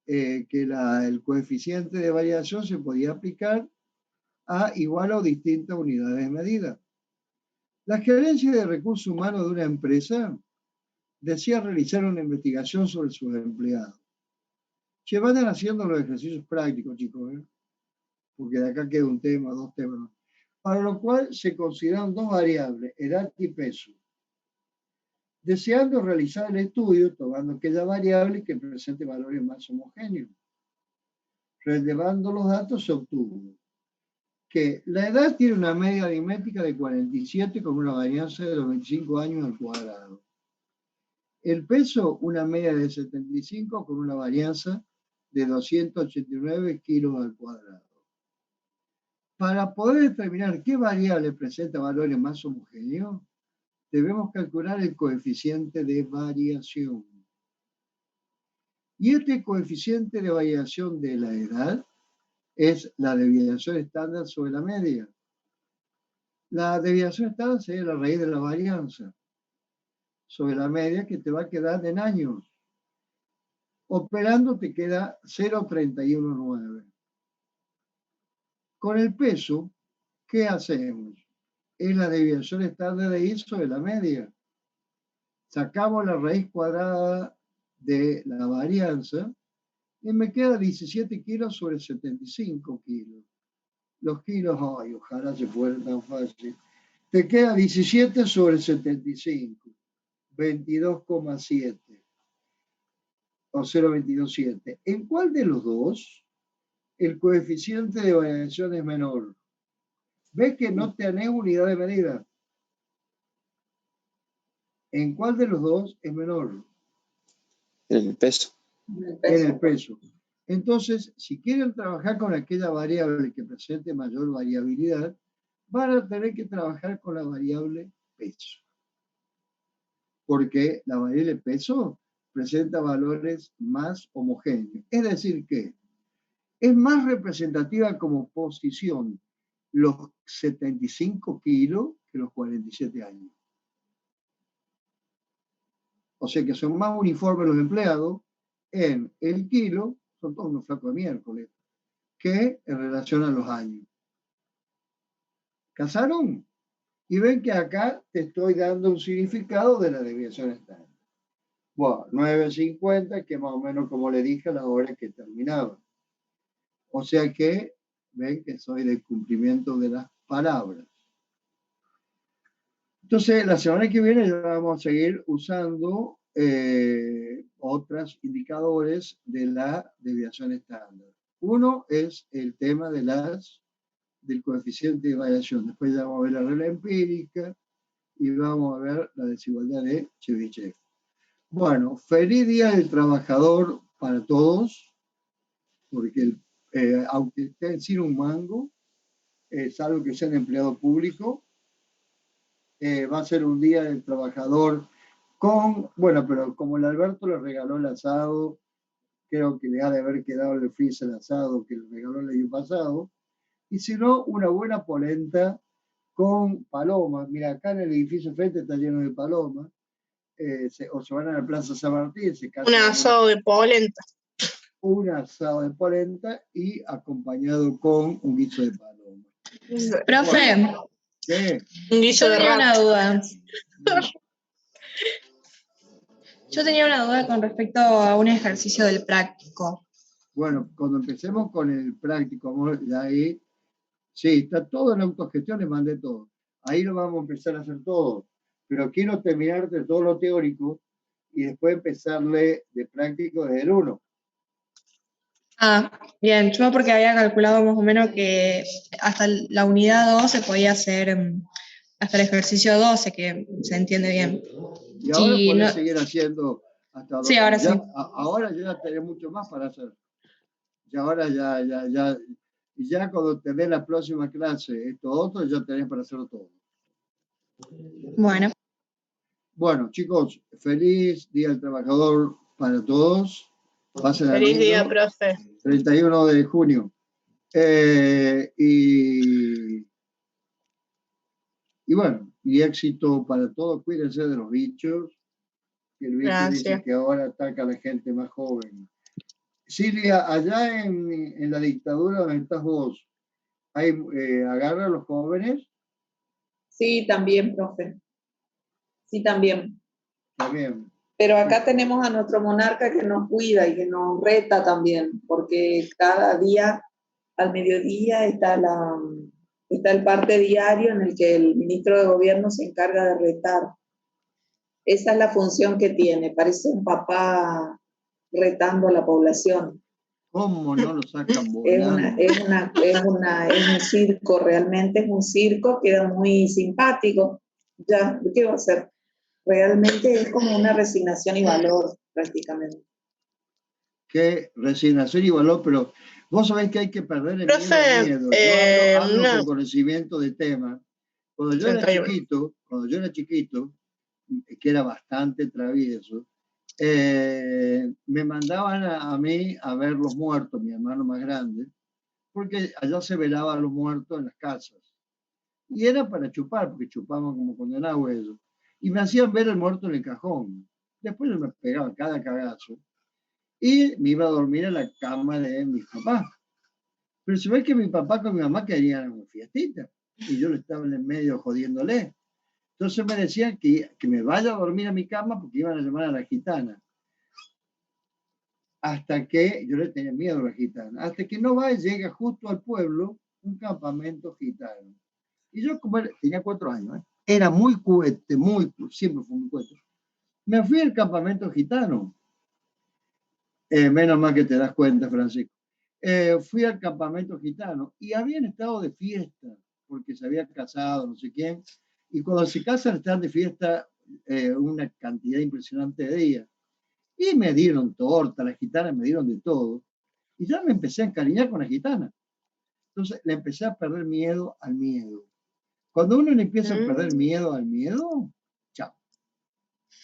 el coeficiente de variación se podía aplicar a igual o distintas unidades de medida. La gerencia de recursos humanos de una empresa decía realizar una investigación sobre sus empleados. Se vayan haciendo los ejercicios prácticos, chicos, porque de acá queda un tema, dos temas. Para lo cual se consideran dos variables, edad y peso. Deseando realizar el estudio, tomando aquella variable que presente valores más homogéneos. Relevando los datos, se obtuvo que la edad tiene una media aritmética de 47 con una varianza de los 25 años al cuadrado. El peso, una media de 75 con una varianza de 289 kilos al cuadrado. Para poder determinar qué variable presenta valores más homogéneos, debemos calcular el coeficiente de variación. Y este coeficiente de variación de la edad es la desviación estándar sobre la media. La desviación estándar sería la raíz de la varianza sobre la media que te va a quedar en años. Operando te queda 0,319. Con el peso, ¿qué hacemos? Es la desviación estándar de I sobre la media. Sacamos la raíz cuadrada de la varianza y me queda 17 kilos sobre 75 kilos. Los kilos, ay, ojalá se fueran tan fácil. Te queda 17 sobre 75, 22,7 o 0,227. ¿En cuál de los dos el coeficiente de variación es menor? ¿Ves que no tenés unidad de medida? ¿En cuál de los dos es menor? En el peso. En el peso. Entonces, si quieren trabajar con aquella variable que presente mayor variabilidad, van a tener que trabajar con la variable peso. porque la variable peso presenta valores más homogéneos. Es decir, que es más representativa como posición los 75 kilos que los 47 años. O sea que son más uniformes los empleados en el kilo, son todos unos flacos de miércoles, que en relación a los años. ¿Casaron? Y ven que acá te estoy dando un significado de la desviación estándar. Bueno, 9.50, que más o menos como le dije a la hora que terminaba. O sea que ven que soy del cumplimiento de las palabras. Entonces, la semana que viene ya vamos a seguir usando otros indicadores de la desviación estándar. Uno es el tema de del coeficiente de variación. Después ya vamos a ver la regla empírica y vamos a ver la desigualdad de Chebyshev. Bueno, feliz Día del Trabajador para todos, porque aunque estén sin un mango, salvo que sean empleado público, va a ser un Día del Trabajador bueno, pero como el Alberto le regaló el asado, creo que le ha de haber quedado el freezer el asado que le regaló el año pasado, y si no, una buena polenta con palomas. Mira, acá en el edificio frente está lleno de palomas, o se van a la Plaza San Martín, se casan. Un asado de polenta. Un asado de polenta y acompañado con un guiso de paloma. Profe, Bueno, ¿qué? Un guiso yo de tenía una rato. duda. Yo tenía una duda con respecto a un ejercicio del práctico. Bueno, cuando empecemos con el práctico, amor, ya ahí, sí, está todo en autogestión, le mandé todo. Ahí lo vamos a empezar a hacer todo. Pero quiero terminar de todo lo teórico y después empezarle de práctico desde el 1. Ah, bien, yo porque había calculado más o menos que hasta la unidad 2 se podía hacer hasta el ejercicio 12, que se entiende bien. Y ahora Y podés no- seguir haciendo hasta Sí, ahora ya, sí. Ahora ya tenés mucho más para hacer. Y ahora ya cuando tenés la próxima clase, esto otro, ya tenés para hacerlo todo. Bueno. Bueno, chicos, feliz Día del Trabajador para todos. Pásenla Feliz lindo. día, profe. 31 de junio. Y bueno, y éxito para todos. Cuídense de los bichos. El bicho Gracias. dice que ahora ataca a la gente más joven. Silvia, allá en la dictadura donde estás vos, ¿agarra a los jóvenes? Sí, también, profe. Sí, también. También. Pero acá tenemos a nuestro monarca que nos cuida y que nos reta también, porque cada día al mediodía está el parte diario en el que el ministro de Gobierno se encarga de retar. Esa es la función que tiene, parece un papá retando a la población. ¿Cómo no lo sacan volando? Es un circo, realmente es un circo, queda muy simpático. Ya, ¿qué va a hacer? Realmente es como una resignación y valor, prácticamente. Qué resignación y valor, pero vos sabés que hay que perder el Profe, miedo. Yo hablo no. con conocimiento de tema. Cuando yo era chiquito, que era bastante travieso, me mandaban a mí a ver los muertos, mi hermano más grande, porque allá se velaban los muertos en las casas. Y era para chupar, porque chupaban como condenados ellos. Y me hacían ver el muerto en el cajón. Después yo me pegaba cada cagazo. Y me iba a dormir en la cama de mis papás. Pero se ve que mi papá con mi mamá querían una fiestita. Y yo le estaba en el medio jodiéndole. Entonces me decían que me vaya a dormir a mi cama porque iban a llamar a la gitana. Hasta que, yo le tenía miedo a la gitana, hasta que no va y llega justo al pueblo un campamento gitano. Y yo como tenía 4 años, era muy cuete, siempre fue muy cuete. Me fui al campamento gitano. Menos mal que te das cuenta, Francisco. Fui al campamento gitano y habían estado de fiesta porque se había casado, no sé quién. Y cuando se casan están de fiesta una cantidad impresionante de días. Y me dieron torta, las gitanas me dieron de todo. Y ya me empecé a encariñar con la gitana. Entonces le empecé a perder miedo al miedo. Cuando uno le empieza a perder miedo al miedo, chao.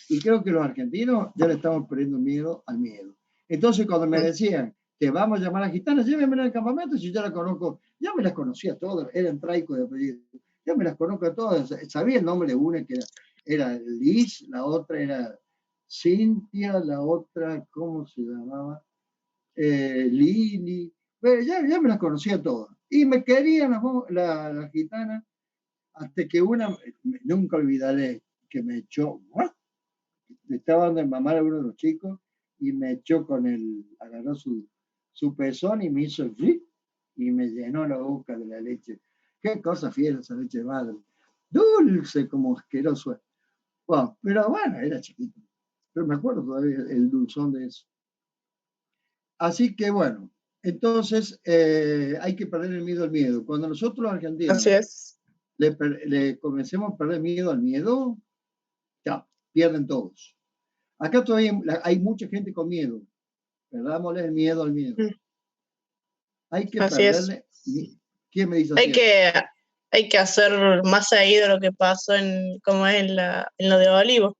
Y creo que los argentinos ya le estamos perdiendo miedo al miedo. Entonces, cuando me decían, te vamos a llamar a gitanas, llévenme al campamento, si yo la conozco, ya me las conocía todas, eran traicos de apellido, ya me las conozco a todas, sabía el nombre de una que era Liz, la otra era Cintia, la otra, ¿cómo se llamaba? Lili, bueno, ya me las conocía todas. Y me querían la gitana, hasta que una, nunca olvidaré, que me echó, estaba dando el mamar a uno de los chicos, y me echó agarró su pezón y me hizo el flip, y me llenó la boca de la leche. Qué cosa fiera esa leche de madre. Dulce como asqueroso. Bueno, pero bueno, era chiquito. Pero me acuerdo todavía el dulzón de eso. Así que bueno, entonces hay que perder el miedo al miedo. Cuando nosotros los argentinos le comencemos a perder miedo al miedo, ya, pierden todos. Acá todavía hay mucha gente con miedo. Perdámosle el miedo al miedo. Hay que perderle. ¿Quién me dice así? Hay que hacer más seguido lo que pasó en lo de Olivo.